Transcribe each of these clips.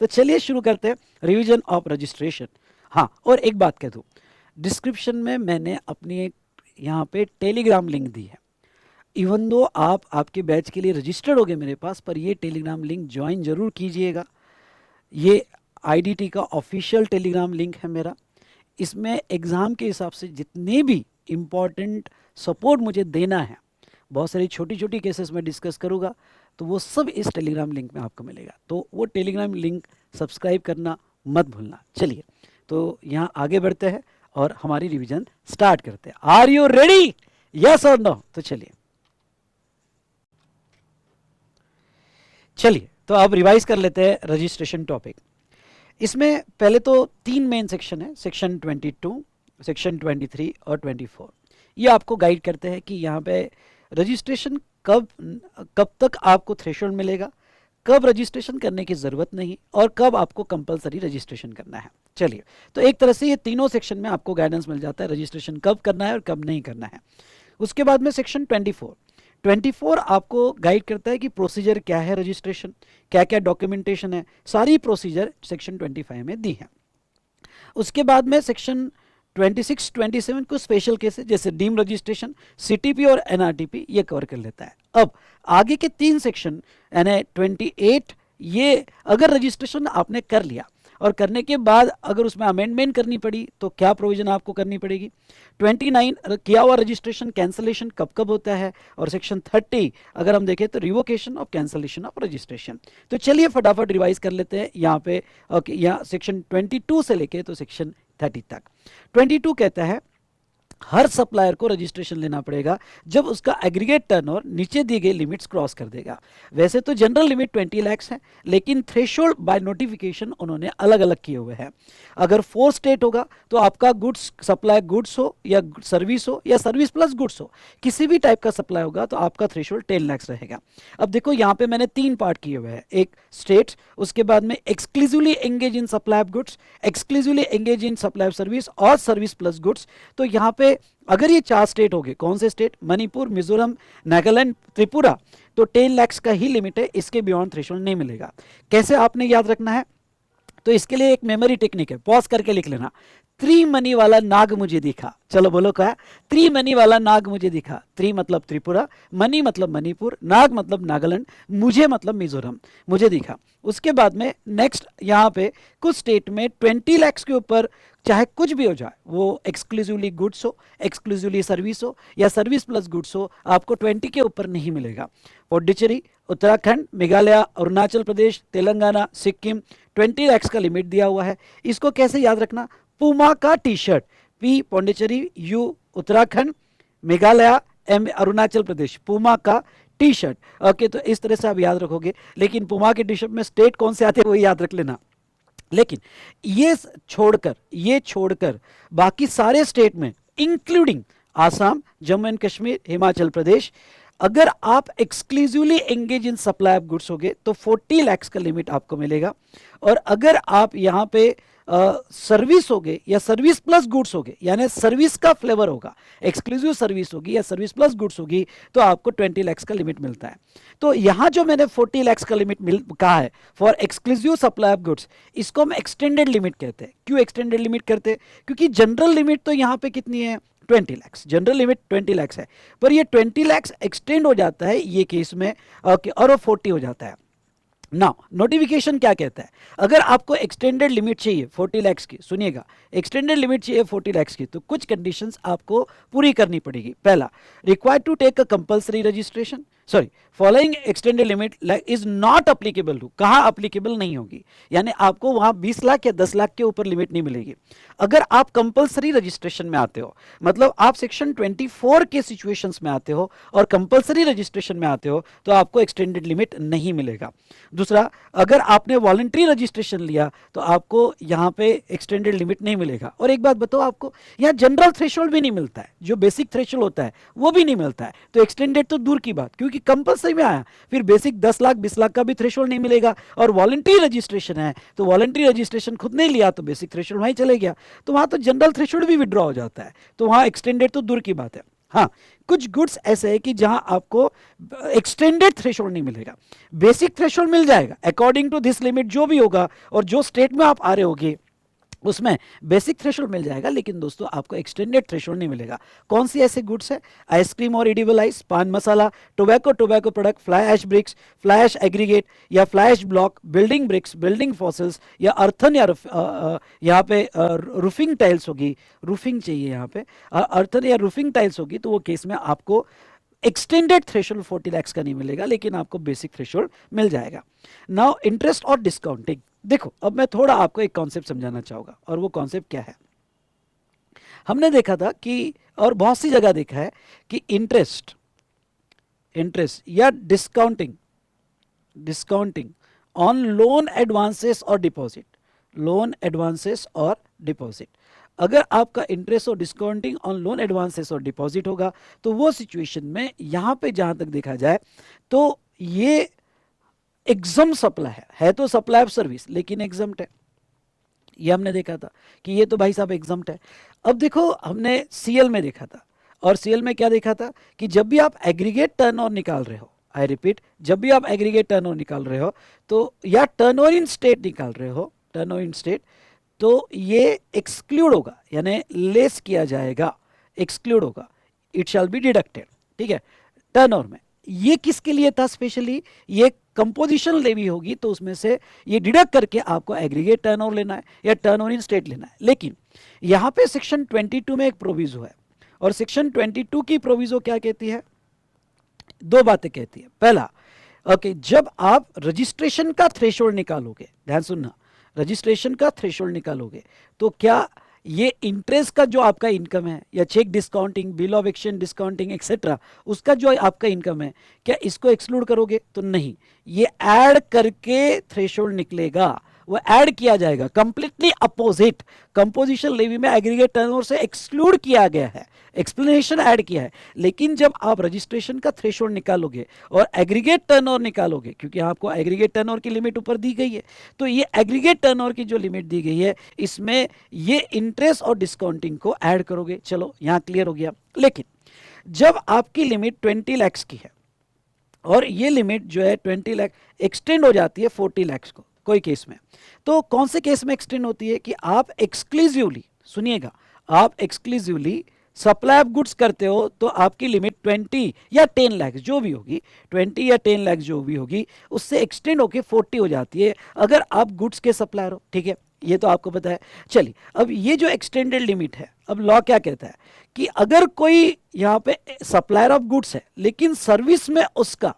तो चलिए शुरू करते हैं रिवीजन ऑफ रजिस्ट्रेशन। हाँ, और एक बात कह दूँ, डिस्क्रिप्शन में मैंने अपनी एक यहाँ पे टेलीग्राम लिंक दी है। इवन दो आप आपके बैच के लिए रजिस्टर्ड हो गए मेरे पास, पर ये टेलीग्राम लिंक ज्वाइन जरूर कीजिएगा। ये आईडीटी का ऑफिशियल टेलीग्राम लिंक है मेरा। इसमें एग्ज़ाम के हिसाब से जितने भी इम्पॉर्टेंट सपोर्ट मुझे देना है, बहुत सारी छोटी छोटी केसेस में डिस्कस करूँगा, तो वो सब इस टेलीग्राम लिंक में आपको मिलेगा। तो वो टेलीग्राम लिंक सब्सक्राइब करना मत भूलना। चलिए, तो यहाँ आगे बढ़ते हैं और हमारी रिवीजन स्टार्ट करते हैं। Are you ready? यस और नो? तो चलिए तो अब रिवाइज कर लेते हैं रजिस्ट्रेशन टॉपिक। इसमें पहले तो तीन मेन सेक्शन है, सेक्शन 22, सेक्शन 23 और 24। ये आपको गाइड करते हैं कि यहाँ पे रजिस्ट्रेशन कब कब तक आपको थ्रेशोल्ड मिलेगा, कब रजिस्ट्रेशन करने की ज़रूरत नहीं, और कब आपको कंपलसरी रजिस्ट्रेशन करना है। चलिए, तो एक तरह से ये तीनों सेक्शन में आपको गाइडेंस मिल जाता है रजिस्ट्रेशन कब करना है और कब नहीं करना है। उसके बाद में सेक्शन 24 आपको गाइड करता है कि प्रोसीजर क्या है, रजिस्ट्रेशन क्या क्या डॉक्यूमेंटेशन है, सारी प्रोसीजर सेक्शन 25 में दी है। उसके बाद में सेक्शन 26, 27 को स्पेशल केसेस जैसे डीम रजिस्ट्रेशन, सीटीपी और एनआरटीपी ये कवर कर लेता है। अब आगे के तीन सेक्शन यानी 28, ये अगर रजिस्ट्रेशन आपने कर लिया और करने के बाद अगर उसमें अमेंडमेंट करनी पड़ी तो क्या प्रोविजन आपको करनी पड़ेगी। 29 किया हुआ रजिस्ट्रेशन कैंसलेशन कब कब होता है, और सेक्शन 30 अगर हम देखें तो revocation of cancellation of registration. तो चलिए फटाफट रिवाइज कर लेते हैं यहाँ पे। ओके, यहाँ सेक्शन 22 से लेके तो सेक्शन 30 तक। 22 कहता है हर सप्लायर को रजिस्ट्रेशन लेना पड़ेगा जब उसका एग्रीगेट टर्नओवर नीचे दी गई लिमिट्स क्रॉस कर देगा। वैसे तो जनरल लिमिट 20 लाख है, लेकिन थ्रेशोल्ड बाय नोटिफिकेशन उन्होंने अलग अलग किए हुए हैं। अगर 4 स्टेट होगा तो आपका गुड्स सप्लाई गुड्स हो या सर्विस प्लस गुड्स हो, किसी भी टाइप का सप्लाई होगा तो आपका थ्रेशोल्ड 10 लाख रहेगा। अब देखो यहाँ पे मैंने 3 पार्ट किए हुए हैं, एक स्टेट, उसके बाद में exclusively engage in supply of goods, exclusively engage in supply of service और सर्विस प्लस गुड्स। तो यहाँ पे अगर ये 4 स्टेट हो गए, कौन से स्टेट, मणिपुर, मिजोरम, नागालैंड, त्रिपुरा, तो 10 लाख का ही लिमिट है, इसके बियॉन्ड थ्रेशोल्ड नहीं मिलेगा। कैसे आपने याद रखना है, तो इसके लिए एक मेमोरी टेक्निक है, पॉज करके लिख लेना। त्रिमणि वाला नाग मुझे दिखा, चलो बोलो क्या, त्रिमणि वाला नाग मुझे दिखा। त्रि मतलब त्रिपुरा, मणि मतलब मणिपुर, नाग मतलब नागालैंड, मुझे मतलब मिजोरम, मुझे दिखा। उसके बाद में नेक्स्ट यहाँ पे कुछ स्टेट में 20 लाख के ऊपर चाहे कुछ भी हो जाए, वो एक्सक्लूसिवली गुड्स हो, एक्सक्लूसिवली सर्विस हो या सर्विस प्लस गुड्स हो, आपको 20 के ऊपर नहीं मिलेगा। पौंडीचेरी, उत्तराखंड, मेघालय, अरुणाचल प्रदेश, तेलंगाना, सिक्किम 20 लाख का लिमिट दिया हुआ है। इसको कैसे याद रखना, पूमा का T shirt, P Pondicherry, U Uttarakhand, Meghalaya, M Arunachal Pradesh, Puma का टी शर्ट। ओके, तो इस तरह से आप याद रखोगे, लेकिन पूमा के टी शर्ट में स्टेट कौन से आते हैं वो याद रख लेना। लेकिन ये छोड़कर बाकी सारे स्टेट में इंक्लूडिंग आसाम, जम्मू एंड कश्मीर, हिमाचल प्रदेश, अगर आप exclusively engage in supply of goods होगे तो 40 लाख का लिमिट आपको मिलेगा। और अगर आप यहाँ पे सर्विस होगे या सर्विस प्लस गुड्स होगे, यानी सर्विस का फ्लेवर होगा, एक्सक्लूसिव सर्विस होगी या सर्विस प्लस गुड्स होगी, तो आपको 20 लाख का लिमिट मिलता है। तो यहाँ जो मैंने 40 लाख का लिमिट कहा है for exclusive supply of goods, इसको हम एक्सटेंडेड लिमिट कहते हैं। क्यों एक्सटेंडेड लिमिट करते हैं, क्योंकि जनरल लिमिट तो यहाँ पे कितनी है, 20 लाख, जनरल लिमिट 20 लाख है, पर ये 20 लाख एक्सटेंड हो जाता है ये केस में, ओके, और वो 40 हो जाता है। नाउ नोटिफिकेशन क्या कहता है, अगर आपको एक्सटेंडेड लिमिट चाहिए 40 लाख की, सुनिएगा, एक्सटेंडेड लिमिट चाहिए 40 लाख की, तो कुछ कंडीशंस आपको पूरी करनी पड़ेगी। पहला, required to take a compulsory registration, following extended limit is not applicable to, कहाँ अप्लीकेबल नहीं होगी, यानी आपको वहां 20 लाख या 10 लाख के ऊपर लिमिट नहीं मिलेगी। अगर आप कंपलसरी रजिस्ट्रेशन में आते हो, मतलब आप सेक्शन 24 के सिचुएशंस में आते हो और कंपलसरी रजिस्ट्रेशन में आते हो, तो आपको एक्सटेंडेड लिमिट नहीं मिलेगा। दूसरा, अगर आपने वॉलंटरी रजिस्ट्रेशन लिया तो आपको यहाँ पे एक्सटेंडेड लिमिट नहीं मिलेगा। और एक बात बताओ, आपको यहाँ जनरल थ्रेशोल्ड भी नहीं मिलता है, जो बेसिक थ्रेशोल्ड होता है वो भी नहीं मिलता है, तो एक्सटेंडेड तो दूर की बात, क्योंकि कंपलसरी में आया, फिर बेसिक 10 लाख 20 लाख का भी थ्रेशोल्ड नहीं मिलेगा। और वॉलंटरी रजिस्ट्रेशन है, तो वॉलंटरी रजिस्ट्रेशन खुद नहीं लिया तो बेसिक थ्रेशोल्ड वहीं चले गया, तो वहां तो जनरल थ्रेशोल्ड भी विड्रॉ हो जाता है, तो वहां एक्सटेंडेड तो दूर की बात है। हाँ, कुछ गुड्स ऐसे है कि जहां आपको एक्सटेंडेड थ्रेशोल्ड नहीं मिलेगा, बेसिक थ्रेशोल्ड मिल जाएगा अकॉर्डिंग टू दिस लिमिट जो भी होगा, और जो स्टेट में आप आ रहे होगे उसमें बेसिक थ्रेशोल्ड मिल जाएगा, लेकिन दोस्तों आपको एक्सटेंडेड थ्रेशोल्ड नहीं मिलेगा। कौन सी ऐसे गुड्स है? आइसक्रीम और edible ice, paan masala, tobacco product, fly ash bricks, fly ash aggregate या fly ash block, building bricks, building fossils या अर्थन या यहाँ पे रूफिंग टाइल्स होगी, रूफिंग चाहिए यहाँ पे, अर्थन या रूफिंग टाइल्स होगी, तो वो केस में आपको एक्सटेंडेड थ्रेशोल्ड 40 लाख का नहीं मिलेगा, लेकिन आपको बेसिक थ्रेशोल्ड मिल जाएगा। नाउ इंटरेस्ट और डिस्काउंटिंग, देखो अब मैं थोड़ा आपको एक कॉन्सेप्ट समझाना चाहूंगा, और वो कॉन्सेप्ट क्या है। हमने देखा था कि, और बहुत सी जगह देखा है कि इंटरेस्ट या डिस्काउंटिंग ऑन लोन एडवांसेस और डिपॉजिट, अगर आपका इंटरेस्ट और डिस्काउंटिंग ऑन लोन एडवांसेस और डिपॉजिट होगा, तो वो सिचुएशन में यहां पे जहां तक देखा जाए तो ये एग्जम सप्लाई है तो सप्लाई ऑफ सर्विस, लेकिन एग्जम्प्ट है। ये हमने देखा था कि ये तो भाई साहब एग्जम्प्ट है। अब देखो हमने सीएल में देखा था, और सीएल में क्या देखा था कि जब भी आप एग्रीगेट टर्नओवर निकाल रहे हो, आई रिपीट, जब भी आप एग्रीगेट टर्नओवर निकाल रहे हो तो, या टर्नओवर इन स्टेट निकाल रहे हो, टर्नओवर इन स्टेट, तो ये एक्सक्लूड होगा, यानी लेस किया जाएगा, एक्सक्लूड होगा, इट शैल बी डिडक्टेड, ठीक है, टर्नओवर में। ये किसके लिए था स्पेशली? ये कंपोजिशन लेवी होगी तो उसमें से ये डिडक्ट करके आपको एग्रीगेट टर्नओवर लेना है या टर्नओवर इन स्टेट लेना है। लेकिन यहां पे सेक्शन 22 में एक प्रोविजो है, और सेक्शन 22 की प्रोविजो क्या कहती है? दो बातें कहती है। पहला, ओके, जब आप रजिस्ट्रेशन का थ्रेशोल्ड निकालोगे, ध्यान सुनना, रजिस्ट्रेशन का थ्रेशोल्ड निकालोगे तो क्या ये इंटरेस्ट का जो आपका इनकम है, या cheque discounting, bill of exchange discounting etcetera, उसका जो आपका इनकम है, क्या इसको एक्सक्लूड करोगे? तो नहीं, ये ऐड करके थ्रेशोल्ड निकलेगा, वो ऐड किया जाएगा, कंप्लीटली अपोजिट। कंपोजिशन लेवी में एग्रीगेट टर्नओवर से एक्सक्लूड किया गया है, एक्सप्लेनेशन ऐड किया है। लेकिन जब आप रजिस्ट्रेशन का थ्रेशोल्ड निकालोगे और एग्रीगेट टर्नओवर निकालोगे, क्योंकि आपको एग्रीगेट टर्नओवर की लिमिट ऊपर दी गई है, तो ये एग्रीगेट टर्नओवर की जो लिमिट दी गई है, इसमें ये इंटरेस्ट और डिस्काउंटिंग को ऐड करोगे। चलो यहां क्लियर हो गया। लेकिन जब आपकी लिमिट 20 लाख की है और ये लिमिट जो है 20 लाख एक्सटेंड हो जाती है 40 लाख को कोई केस में, तो कौन से केस में एक्सटेंड होती है कि आप एक्सक्लूसिवली, सुनिएगा, आप एक्सक्लूसिवली सप्लाई ऑफ गुड्स करते हो, तो आपकी लिमिट 20 या 10 लाख जो भी होगी, 20 या 10 लाख जो भी होगी, उससे एक्सटेंड होके 40 हो जाती है अगर आप गुड्स के सप्लायर हो, ठीक है, ये तो आपको पता है। चलिए, अब ये जो एक्सटेंडेड लिमिट है, अब लॉ क्या कहता है कि अगर कोई यहाँ पे सप्लायर ऑफ गुड्स है लेकिन सर्विस में उसका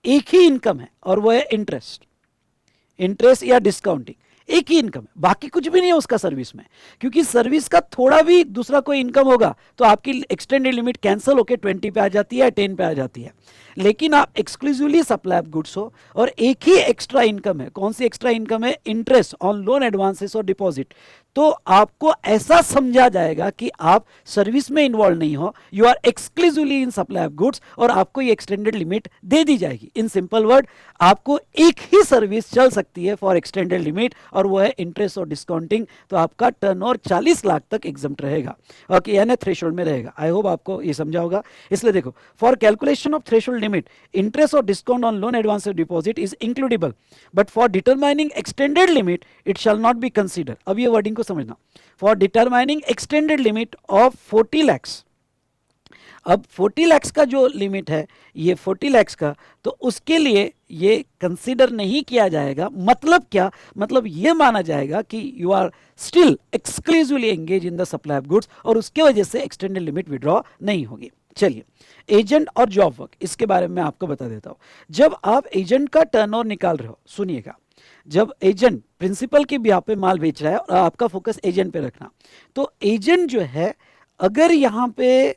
एक ही इनकम है, और वो है इंटरेस्ट या डिस्काउंटिंग, एक ही इनकम है, बाकी कुछ भी नहीं है उसका सर्विस में, क्योंकि सर्विस का थोड़ा भी दूसरा कोई इनकम होगा तो आपकी एक्सटेंडेड लिमिट कैंसिल होकर 20 पे आ जाती है, 10 पे आ जाती है। लेकिन आप एक्सक्लूसिवली सप्लाई ऑफ गुड्स हो और एक ही एक्स्ट्रा इनकम है, कौन सी एक्स्ट्रा इनकम है? इंटरेस्ट ऑन लोन एडवांसेस और डिपॉजिट, तो आपको ऐसा समझा जाएगा कि आप सर्विस में इन्वॉल्व नहीं हो, you are exclusively in supply of goods, और आपको ये एक्सटेंडेड लिमिट दे दी जाएगी। इन सिंपल वर्ड, आपको एक ही सर्विस चल सकती है फॉर एक्सटेंडेड लिमिट, और वो है इंटरेस्ट और डिस्काउंटिंग, तो आपका टर्नओवर 40 लाख तक एग्जम्प्ट रहेगा, ओके, यानी थ्रेशोल्ड में रहेगा। आई होप आपको ये समझा होगा। इसलिए देखो, for calculation of threshold limit, interest or discount on loan advance or deposit is includable, but for determining extended limit it shall not be considered। अब ये वर्डिंग को समझना, for determining extended limit of 40 lakhs, अब 40 lakhs का जो limit है, ये 40 lakhs का, तो उसके लिए ये कंसीडर नहीं किया जाएगा। मतलब क्या? मतलब ये माना जाएगा कि you are still exclusively engage in the supply of goods, और उसके वजह से एक्सटेंडेड लिमिट विड्रॉ नहीं होगी। चलिए, एजेंट और जॉब वर्क, इसके बारे में आपको बता देता हूं। जब आप एजेंट का टर्नओवर निकाल रहे हो, सुनिएगा, जब एजेंट प्रिंसिपल के बिहाफ पे माल बेच रहा है और आपका फोकस एजेंट पे रखना, तो एजेंट जो है, अगर यहां पे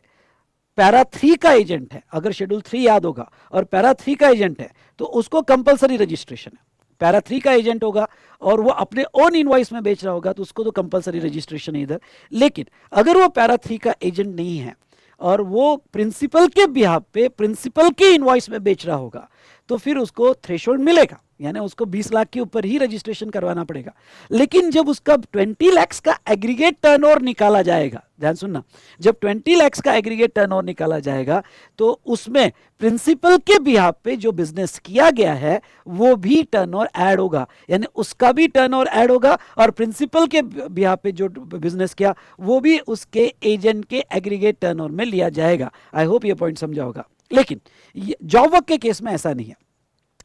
पैरा 3 का एजेंट है, अगर शेड्यूल 3 याद होगा, और पैरा 3 का एजेंट है, तो उसको कंपलसरी रजिस्ट्रेशन है। पैरा 3 का एजेंट होगा और वो अपने ओन इनवॉइस में बेच रहा होगा, तो उसको तो कंपलसरी रजिस्ट्रेशन है इधर। लेकिन अगर वो पैरा 3 का एजेंट नहीं है और वो प्रिंसिपल के बिहाफ पे प्रिंसिपल के इनवॉइस में बेच रहा होगा, तो फिर उसको थ्रेशोल्ड मिलेगा, यानी उसको 20 लाख के ऊपर ही रजिस्ट्रेशन करवाना पड़ेगा। लेकिन जब उसका 20 लाख का एग्रीगेट टर्नओवर निकाला जाएगा, ध्यान सुनना, जब 20 लाख का एग्रीगेट टर्नओवर निकाला जाएगा तो उसमें प्रिंसिपल के बिहाफ पे जो बिजनेस किया गया है वो भी टर्नओवर ऐड होगा, यानी उसका भी टर्नओवर ऐड होगा और प्रिंसिपल के बिहाफ पे जो बिजनेस किया वो भी उसके एजेंट के एग्रीगेट टर्नओवर में लिया जाएगा। आई होप ये पॉइंट समझा होगा। लेकिन जॉब वर्क के केस में ऐसा नहीं है।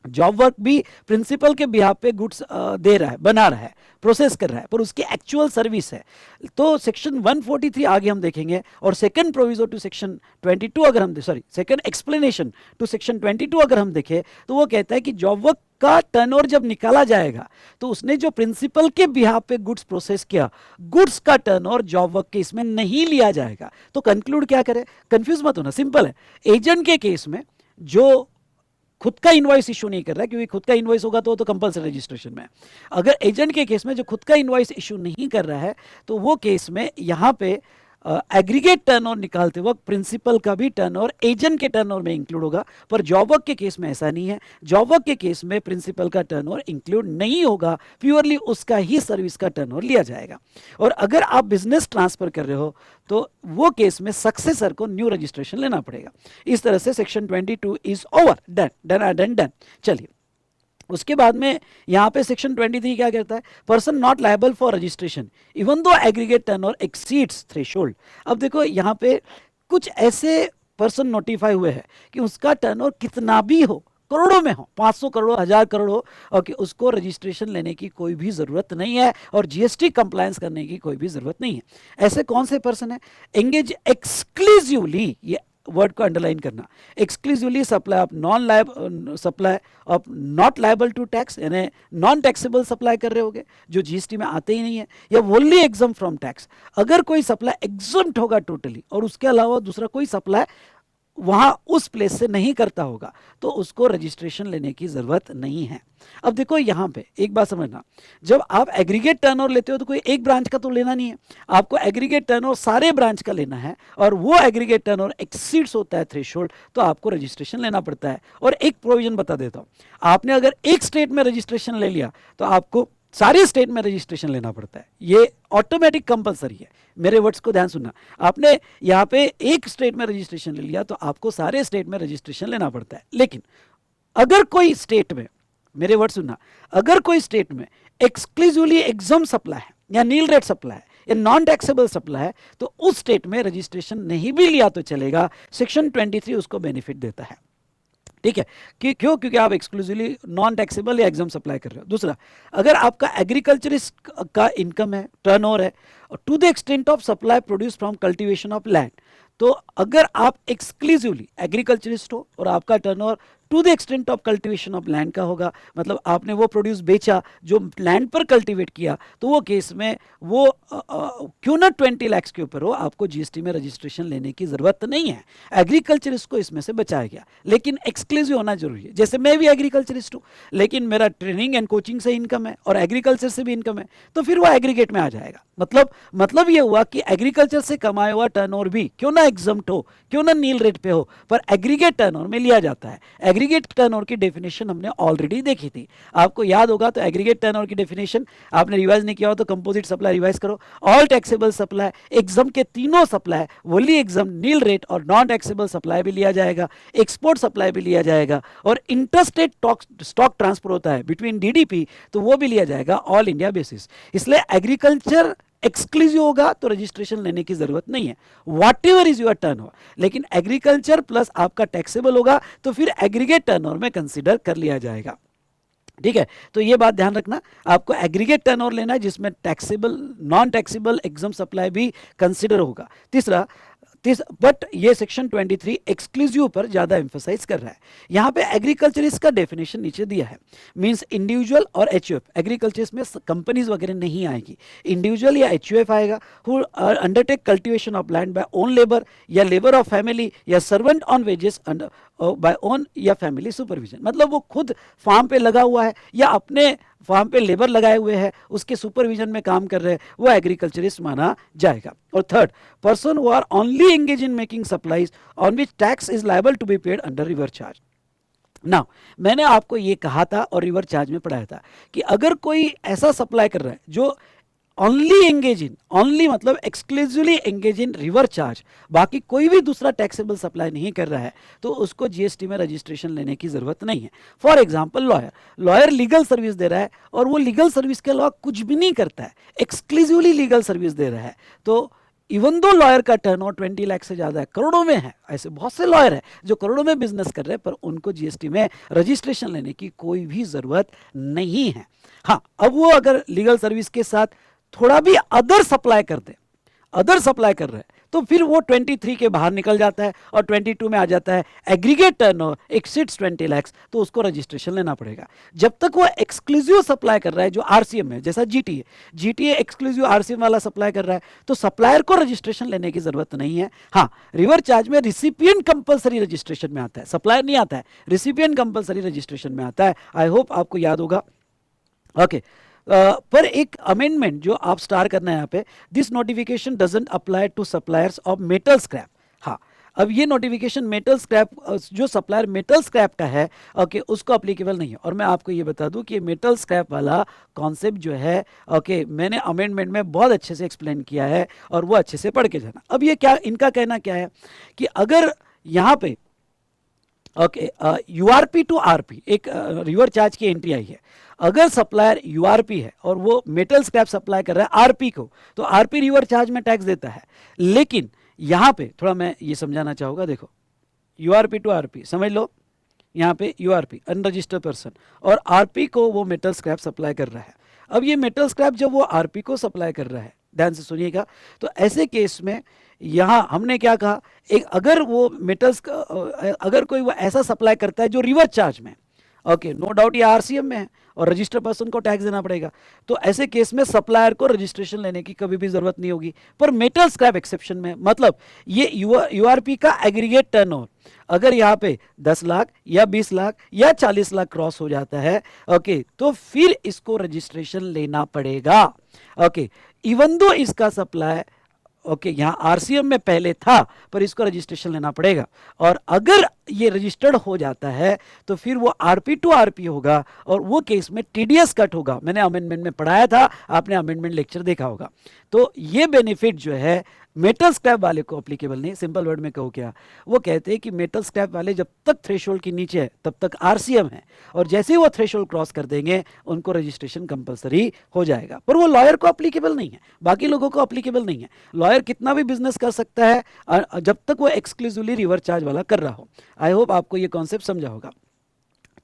जॉब वर्क भी प्रिंसिपल के बिहाफ पे गुड्स दे रहा है, बना रहा है, प्रोसेस कर रहा है, पर उसकी एक्चुअल सर्विस है। तो सेक्शन 143 आगे हम देखेंगे और सेकंड प्रोविजो टू सेक्शन 22 अगर हम सेकंड एक्सप्लेनेशन टू सेक्शन 22 अगर हम देखें तो वो कहता है कि जॉब वर्क का टर्नओवर जब निकाला जाएगा तो उसने जो प्रिंसिपल के बिहाफ पे गुड्स प्रोसेस किया, गुड्स का टर्नओवर जॉब वर्क के इसमें नहीं लिया जाएगा। तो कंक्लूड क्या करें, कंफ्यूज मत होना, सिंपल है। एजेंट के केस में जो खुद का इनवॉइस इशू नहीं कर रहा है, क्योंकि खुद का इनवॉइस होगा तो कंपल्सरी रजिस्ट्रेशन में। अगर एजेंट के केस में जो खुद का इनवॉइस इशू नहीं कर रहा है तो वो केस में यहाँ पे एग्रीगेट टर्नओवर निकालते वक्त प्रिंसिपल का भी टर्नओवर एजेंट के टर्नओवर में इंक्लूड होगा। पर जॉब वर्क के केस में ऐसा नहीं है। जॉब वर्क के केस में प्रिंसिपल का टर्नओवर इंक्लूड नहीं होगा, प्योरली उसका ही सर्विस का टर्नओवर लिया जाएगा। और अगर आप बिजनेस ट्रांसफर कर रहे हो तो वो केस में सक्सेसर को न्यू रजिस्ट्रेशन लेना पड़ेगा। इस तरह से section 22 is over, done done done done. चलिए उसके बाद में यहाँ पे सेक्शन 23 क्या कहता है, person not liable for registration even though aggregate turnover exceeds threshold. अब देखो यहाँ पे कुछ ऐसे पर्सन नोटिफाई हुए हैं कि उसका टर्नओवर कितना भी हो, करोड़ों में हो, 500 करोड़ 1000 करोड़ हो, और कि उसको रजिस्ट्रेशन लेने की कोई भी ज़रूरत नहीं है और जीएसटी कंप्लायंस करने की कोई भी ज़रूरत नहीं है। ऐसे कौन से पर्सन है, एंगेज एक्सक्लूसिवली, ये वर्ड को अंडरलाइन करना, exclusively supply of supply of not liable to tax, यानी नॉन टैक्सेबल सप्लाई कर रहे होगे जो जीएसटी में आते ही नहीं है, या वोनली एग्जम फ्रॉम टैक्स। अगर कोई सप्लाई एग्जम्प्ट होगा टोटली और उसके अलावा दूसरा कोई सप्लाई वहां उस प्लेस से नहीं करता होगा तो उसको रजिस्ट्रेशन लेने की जरूरत नहीं है। अब देखो यहां पे एक बात समझना, जब आप एग्रीगेट टर्नओवर लेते हो तो कोई एक ब्रांच का तो लेना नहीं है, आपको एग्रीगेट टर्नओवर सारे ब्रांच का लेना है और वो एग्रीगेट टर्नओवर एक्सीड्स होता है थ्रेशोल्ड तो आपको रजिस्ट्रेशन लेना पड़ता है। और एक प्रोविजन बता देता हूं, आपने अगर एक स्टेट में रजिस्ट्रेशन ले लिया तो आपको सारे स्टेट में रजिस्ट्रेशन लेना पड़ता है, ये ऑटोमेटिक कंपलसरी है। मेरे वर्ड्स को ध्यान सुनना, आपने यहाँ पे एक स्टेट में रजिस्ट्रेशन ले लिया तो आपको सारे स्टेट में रजिस्ट्रेशन लेना पड़ता है। लेकिन अगर कोई स्टेट में, मेरे वर्ड सुनना, अगर कोई स्टेट में एक्सक्लूसिवली एग्जम सप्लाई है या नील रेट सप्लाई है या नॉन टैक्सेबल सप्लाई है तो उस स्टेट में रजिस्ट्रेशन नहीं भी लिया तो चलेगा, सेक्शन 23 उसको बेनिफिट देता है। ठीक है, क्यों, क्योंकि आप एक्सक्लूसिवली नॉन टैक्सेबल या एग्जाम सप्लाई कर रहे हो। दूसरा, अगर आपका एग्रीकल्चरिस्ट का इनकम है, टर्नओवर है, to the extent of supply produce from cultivation of land, तो अगर आप एक्सक्लूसिवली एग्रीकल्चरिस्ट हो और आपका turnover to the extent of cultivation of land का होगा, मतलब आपने वो प्रोड्यूस बेचा जो लैंड पर कल्टीवेट किया, तो वो केस में वो क्यों ना 20 लाख के ऊपर हो, आपको जीएसटी में रजिस्ट्रेशन लेने की जरूरत नहीं है। एग्रीकल्चरिस्ट को इसमें से बचाया गया, लेकिन एक्सक्लूसिव होना जरूरी है। जैसे मैं भी एग्रीकल्चरिस्ट हूँ लेकिन मेरा ट्रेनिंग एंड कोचिंग से इनकम है और एग्रीकल्चर से भी इनकम है, तो फिर वो एग्रीगेट में आ जाएगा। मतलब ये हुआ कि एग्रीकल्चर से कमाया हुआ टर्नओवर भी क्यों ना एग्जम्प्ट हो, क्यों ना नील रेट पे हो, पर एग्रीगेट टर्नओवर में लिया जाता है। एग्रीगेट टर्नओवर की डेफिनेशन हमने ऑलरेडी देखी थी, आपको याद होगा। तो एग्रीगेट टर्नओवर की डेफिनेशन आपने रिवाइज नहीं किया हो तो कंपोजिट सप्लाई रिवाइज करो। ऑल टैक्सेबल सप्लाई, एग्जाम के तीनों supply, wholly exam, nil rate और नॉन टैक्सेबल सप्लाई भी लिया जाएगा, एक्सपोर्ट सप्लाई भी लिया जाएगा, और इंटरस्टेट स्टॉक ट्रांसफर होता है बिटवीन डीडीपी, तो वो भी लिया जाएगा ऑल इंडिया बेसिस। इसलिए एग्रीकल्चर एक्सक्लूसिव होगा तो रजिस्ट्रेशन लेने की जरूरत नहीं है, what ever is your turnover. लेकिन एग्रीकल्चर प्लस आपका टैक्सेबल होगा तो फिर एग्रीगेट टर्नओवर में कंसीडर कर लिया जाएगा। ठीक है, तो ये बात ध्यान रखना, आपको एग्रीगेट टर्नओवर लेना है जिसमें taxable, non taxable exempt supply भी कंसीडर होगा। तीसरा, बट ये सेक्शन 23 एक्सक्लूसिव पर ज्यादा एम्फोसाइज कर रहा है। यहाँ पे एग्रीकल्चरिस्ट का डेफिनेशन नीचे दिया है, मींस इंडिविजुअल और एचयूएफ। एग्रीकल्चरिस्ट में कंपनीज वगैरह नहीं आएगी, इंडिविजुअल या एचयूएफ आएगा, who undertake cultivation of land by own labour या लेबर ऑफ फैमिली या servant on wages by own या फैमिली सुपरविजन। मतलब वो खुद फार्म पे लगा हुआ है या अपने फार्म पे लेबर लगाए हुए हैं, उसके सुपरविजन में काम कर रहे हैं, वो एग्रीकल्चरिस्ट माना जाएगा। और third, person who are only engage in making supplies on which tax is liable to be paid under reverse charge. ना, मैंने आपको ये कहा था और रिवर्स चार्ज में पढ़ाया था कि अगर कोई ऐसा सप्लाई कर रहा है जो ओनली मतलब एक्सक्लूसिवली एंगेज इन रिवर्स चार्ज, बाकी कोई भी दूसरा टैक्सेबल सप्लाई नहीं कर रहा है, तो उसको जीएसटी में रजिस्ट्रेशन लेने की जरूरत नहीं है। For example lawyer legal service दे रहा है और वो लीगल सर्विस के अलावा कुछ भी नहीं करता है, एक्सक्लूसिवली लीगल सर्विस दे रहा है, तो इवन दो लॉयर का टर्नओवर 20 लाख से ज्यादा है, करोड़ों में है, ऐसे बहुत से लॉयर हैं जो करोड़ों में बिजनेस कर रहे हैं, पर उनको जीएसटी में रजिस्ट्रेशन लेने की कोई भी जरूरत नहीं है। हाँ, अब वो अगर लीगल सर्विस के साथ थोड़ा भी अदर सप्लाई कर दे, अदर सप्लाई कर रहे हैं, तो फिर वो 23 के बाहर निकल जाता है और 22 में आ जाता है, एग्रीगेट टर्नओवर एक्सीड्स 20 लाख, तो उसको रजिस्ट्रेशन लेना पड़ेगा। जब तक वो एक्सक्लूसिव सप्लाई कर रहा है जो आरसीएम है, जैसा जीटीए एक्सक्लूसिव आरसीएम वाला सप्लाई कर रहा है, तो सप्लायर को रजिस्ट्रेशन लेने की जरूरत नहीं है। हाँ, रिवर्स चार्ज में रिसिपिएंट कंपलसरी रजिस्ट्रेशन में आता है, सप्लायर नहीं आता है, रिसिपिएंट कंपलसरी रजिस्ट्रेशन में आता है। आई होप आपको याद होगा। ओके, पर एक अमेंडमेंट जो आप स्टार करना है यहाँ पे, this notification doesn't apply to suppliers of metal scrap. हाँ, अब ये नोटिफिकेशन मेटल स्क्रैप, जो सप्लायर मेटल स्क्रैप का है, ओके, उसको अप्लीकेबल नहीं है। और मैं आपको ये बता दूं कि मेटल स्क्रैप वाला कॉन्सेप्ट जो है, ओके, मैंने अमेंडमेंट में बहुत अच्छे से एक्सप्लेन किया है और वो अच्छे से पढ़ के जाना। अब ये क्या, इनका कहना क्या है कि अगर यहाँ पे ओके यूआरपी टू आरपी एक रिवर चार्ज की एंट्री आई है, अगर सप्लायर यूआरपी है और वो मेटल स्क्रैप सप्लाई कर रहा है आरपी को, तो आरपी रिवर चार्ज में टैक्स देता है। लेकिन यहां पे थोड़ा मैं ये समझाना चाहूंगा, देखो यूआरपी टू आरपी समझ लो, यहाँ पे यूआरपी अनरजिस्टर्ड पर्सन और आरपी को वो मेटल स्क्रैप सप्लाई कर रहा है। अब ये मेटल स्क्रैप जब वो आरपी को सप्लाई कर रहा है, ध्यान से सुनिएगा, तो ऐसे केस में यहां हमने क्या कहा, एक अगर वो मेटल्स, अगर कोई वो ऐसा सप्लाई करता है जो रिवर्स चार्ज में, ओके, नो डाउट ये आरसीएम में है और रजिस्टर्ड पर्सन को टैक्स देना पड़ेगा, तो ऐसे केस में सप्लायर को रजिस्ट्रेशन लेने की कभी भी जरूरत नहीं होगी। पर मेटल स्क्रैप एक्सेप्शन में, मतलब ये यूआरपी का एग्रीगेट टर्नओवर अगर यहाँ पे 10 लाख या 20 लाख या 40 लाख क्रॉस हो जाता है, ओके, तो फिर इसको रजिस्ट्रेशन लेना पड़ेगा। ओके, इवन दो इसका सप्लाई ओके यहाँ आरसीएम में पहले था, पर इसको रजिस्ट्रेशन लेना पड़ेगा। और अगर ये रजिस्टर्ड हो जाता है तो फिर वो आरपी टू आरपी होगा और वो केस में टीडीएस कट होगा। मैंने अमेंडमेंट में पढ़ाया था, आपने अमेंडमेंट लेक्चर देखा होगा। तो ये बेनिफिट जो है मेटल स्क्रैप वाले को अप्लीकेबल नहीं। सिंपल वर्ड में कहूँ क्या, वो कहते हैं कि मेटल स्क्रैप वाले जब तक थ्रेशोल्ड के नीचे है तब तक आरसीएम है, और जैसे ही वो थ्रेशोल्ड क्रॉस कर देंगे उनको रजिस्ट्रेशन कंपलसरी हो जाएगा। पर वो लॉयर को अप्लीकेबल नहीं है, बाकी लोगों को अप्लीकेबल नहीं है। लॉयर कितना भी बिजनेस कर सकता है जब तक वो एक्सक्लूसिवली रिवर्स चार्ज वाला कर रहा हो। आई होप आपको ये कॉन्सेप्ट समझा होगा।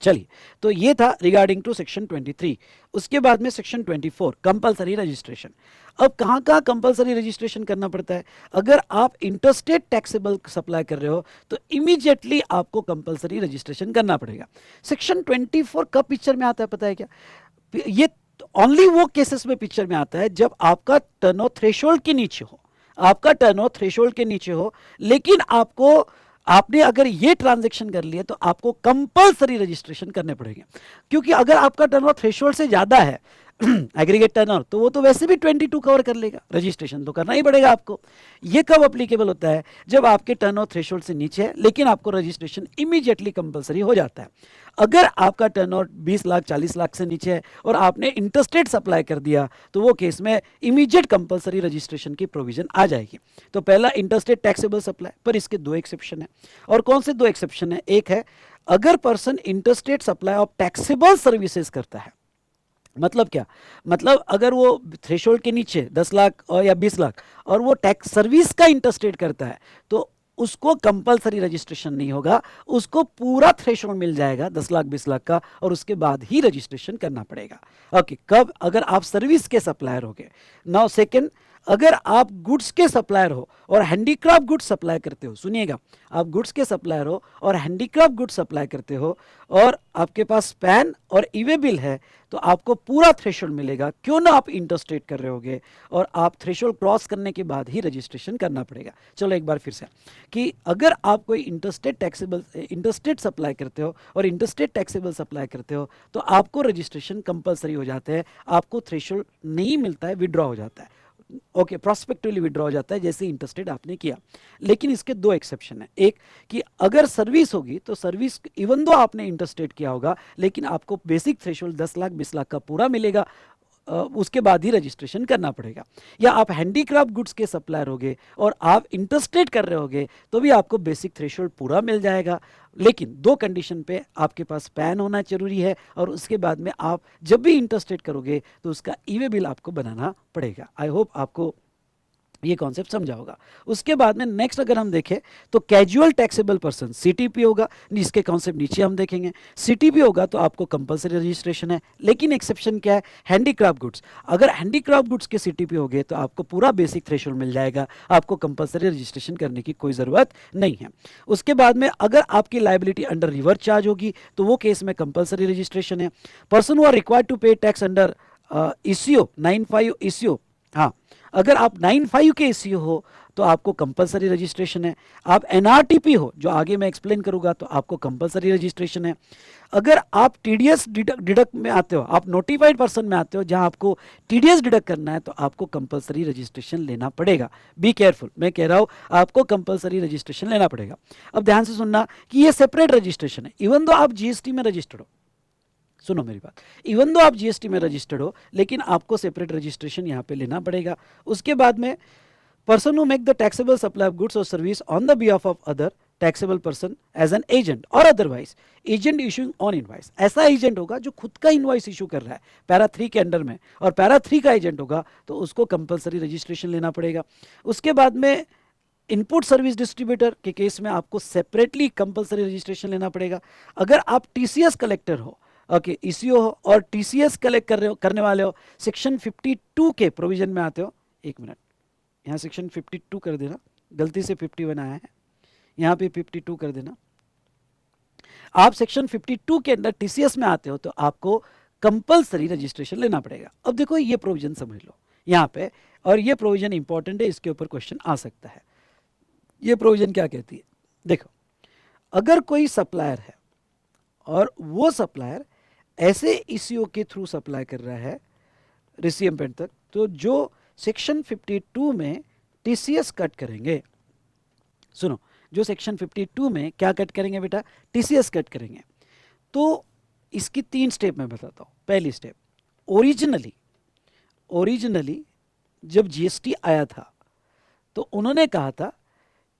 चलिए, तो ये था रिगार्डिंग टू सेक्शन 23। उसके बाद में सेक्शन 24 कंपलसरी रजिस्ट्रेशन। अब कहाँ कहाँ कंपलसरी रजिस्ट्रेशन करना पड़ता है? अगर आप इंटरस्टेट टैक्सेबल सप्लाई कर रहे हो तो इमीडिएटली आपको कंपलसरी रजिस्ट्रेशन करना पड़ेगा। सेक्शन 24 कब पिक्चर में आता है पता है क्या? ये ओनली वो केसेस में पिक्चर में आता है जब आपका टर्नओवर थ्रेशोल्ड के नीचे हो, आपका टर्नओवर थ्रेशोल्ड के नीचे हो, लेकिन आपने अगर ये ट्रांजैक्शन कर लिया तो आपको कंपलसरी रजिस्ट्रेशन करने पड़ेंगे। क्योंकि अगर आपका टर्नओवर थ्रेशोल्ड से ज्यादा है एग्रीगेट टर्नओवर, तो वो तो वैसे भी 22 कवर कर लेगा, रजिस्ट्रेशन तो करना ही पड़ेगा आपको। ये कब अप्लीकेबल होता है? जब आपके टर्नओवर थ्रेशोल्ड से नीचे है लेकिन आपको रजिस्ट्रेशन इमीडिएटली कंपलसरी हो जाता है। अगर आपका टर्नओवर 20 लाख 40 लाख से नीचे है और आपने इंटरस्टेट सप्लाई कर दिया तो वो केस में इमीडिएट कंपलसरी रजिस्ट्रेशन की प्रोविजन आ जाएगी। तो पहला इंटरस्टेट टैक्सेबल सप्लाई, पर इसके दो एक्सेप्शन है। और कौन से दो एक्सेप्शन है? एक है अगर person interstate supply of taxable services करता है। मतलब क्या? मतलब अगर वो थ्रेशोल्ड के नीचे 10 लाख और या 20 लाख और वो टैक्स सर्विस का इंटरस्टेट करता है तो उसको कंपलसरी रजिस्ट्रेशन नहीं होगा, उसको पूरा थ्रेशोल्ड मिल जाएगा 10 लाख 20 लाख का, और उसके बाद ही रजिस्ट्रेशन करना पड़ेगा। ओके, कब? अगर आप सर्विस के सप्लायर हो गए। नाउ सेकंड, अगर आप गुड्स के सप्लायर हो और हैंडीक्राफ्ट गुड्स सप्लाई करते हो, सुनिएगा, आप गुड्स के सप्लायर हो और हैंडीक्राफ्ट गुड्स सप्लाई करते हो और आपके पास पैन और ईवे बिल है, तो आपको पूरा थ्रेशोल्ड मिलेगा, क्यों ना आप इंटरस्टेट कर रहे होगे, और आप थ्रेशोल्ड क्रॉस करने के बाद ही रजिस्ट्रेशन करना पड़ेगा। चलो एक बार फिर से, कि अगर आप कोई इंटरस्टेट सप्लाई करते हो और इंटरस्टेट टैक्सेबल सप्लाई करते हो तो आपको रजिस्ट्रेशन कंपलसरी हो जाते हैं, आपको थ्रेशोल्ड नहीं मिलता है, विड्रॉ हो जाता है। ओके, प्रॉस्पेक्टिवली विड्रॉ हो जाता है जैसे इंटरेस्टेड आपने किया। लेकिन इसके दो एक्सेप्शन है। एक कि अगर सर्विस होगी तो सर्विस इवन दो आपने इंटरेस्टेड किया होगा लेकिन आपको बेसिक थ्रेशोल्ड 10 लाख 20 लाख का पूरा मिलेगा, उसके बाद ही रजिस्ट्रेशन करना पड़ेगा। या आप हैंडीक्राफ्ट गुड्स के सप्लायर होगे और आप इंटरेस्टेड कर रहे होगे तो भी आपको बेसिक थ्रेशोल्ड पूरा मिल जाएगा। लेकिन दो कंडीशन पे आपके पास पैन होना जरूरी है और उसके बाद में आप जब भी इंटरेस्टेड करोगे तो उसका ईवे बिल आपको बनाना पड़ेगा। आई होप आपको ये कॉन्सेप्ट समझा होगा। उसके बाद में नेक्स्ट अगर हम देखें तो कैजुअल टैक्सेबल पर्सन सीटीपी होगा, इसके कॉन्सेप्ट नीचे हम देखेंगे। सीटीपी होगा तो आपको कंपलसरी रजिस्ट्रेशन है, लेकिन एक्सेप्शन क्या है, हैंडीक्राफ्ट गुड्स। अगर हैंडीक्राफ्ट गुड्स के सीटीपी हो गए तो आपको पूरा बेसिक थ्रेशोल्ड मिल जाएगा, आपको कंपलसरी रजिस्ट्रेशन करने की कोई ज़रूरत नहीं है। उसके बाद में अगर आपकी लाइबिलिटी अंडर रिवर्स चार्ज होगी तो वो केस में कंपलसरी रजिस्ट्रेशन है। Person who are required to pay tax under ECO 95 ECO, हाँ, अगर आप 95 के ईसीओ हो तो आपको कंपलसरी रजिस्ट्रेशन है। आप एनआरटीपी हो, जो आगे मैं एक्सप्लेन करूंगा, तो आपको कंपलसरी रजिस्ट्रेशन है। अगर आप टीडीएस डिडक्ट में आते हो, आप नोटिफाइड पर्सन में आते हो जहां आपको टीडीएस डिडक्ट करना है, तो आपको कंपलसरी रजिस्ट्रेशन लेना पड़ेगा। बी केयरफुल, मैं कह रहा हूं आपको कंपलसरी रजिस्ट्रेशन लेना पड़ेगा। अब ध्यान से सुनना कि ये सेपरेट रजिस्ट्रेशन है। इवन दो आप जीएसटी में रजिस्टर्ड हो, सुनो मेरी बात, इवन दो आप जीएसटी में रजिस्टर्ड हो लेकिन आपको सेपरेट रजिस्ट्रेशन यहाँ पे लेना पड़ेगा। उसके बाद में person who make the taxable supply of goods और service on the behalf of other taxable person as an agent or otherwise agent issuing on invoice. ऐसा एजेंट होगा जो खुद का इनवाइस इशू कर रहा है पैरा 3 के अंडर में, और पैरा 3 का एजेंट होगा तो उसको कंपलसरी रजिस्ट्रेशन लेना पड़ेगा। उसके बाद में इनपुट सर्विस डिस्ट्रीब्यूटर के केस में आपको सेपरेटली कंपलसरी रजिस्ट्रेशन लेना पड़ेगा। अगर आप टीसीएस कलेक्टर हो, ओके, ईसीओ हो और टीसीएस कलेक्ट कर रहे हो, करने वाले हो, सेक्शन 52 के प्रोविजन में आते हो। एक मिनट, यहाँ सेक्शन 52 कर देना, गलती से 51 आया है, यहाँ पे 52 कर देना। आप सेक्शन 52 के अंदर टीसीएस में आते हो तो आपको कंपलसरी रजिस्ट्रेशन लेना पड़ेगा। अब देखो ये प्रोविजन समझ लो यहाँ पे, और ये प्रोविजन इंपॉर्टेंट है, इसके ऊपर क्वेश्चन आ सकता है। ये प्रोविजन क्या कहती है, देखो, अगर कोई सप्लायर है और वो सप्लायर ऐसे ईसीओ के थ्रू सप्लाई कर रहा है रिसिएंट तक, तो जो सेक्शन 52 में टीसीएस कट करेंगे, सुनो, जो सेक्शन 52 में क्या कट करेंगे बेटा, टीसीएस कट करेंगे। तो इसकी 3 स्टेप मैं बताता हूं। पहली स्टेप, ओरिजिनली जब जीएसटी आया था तो उन्होंने कहा था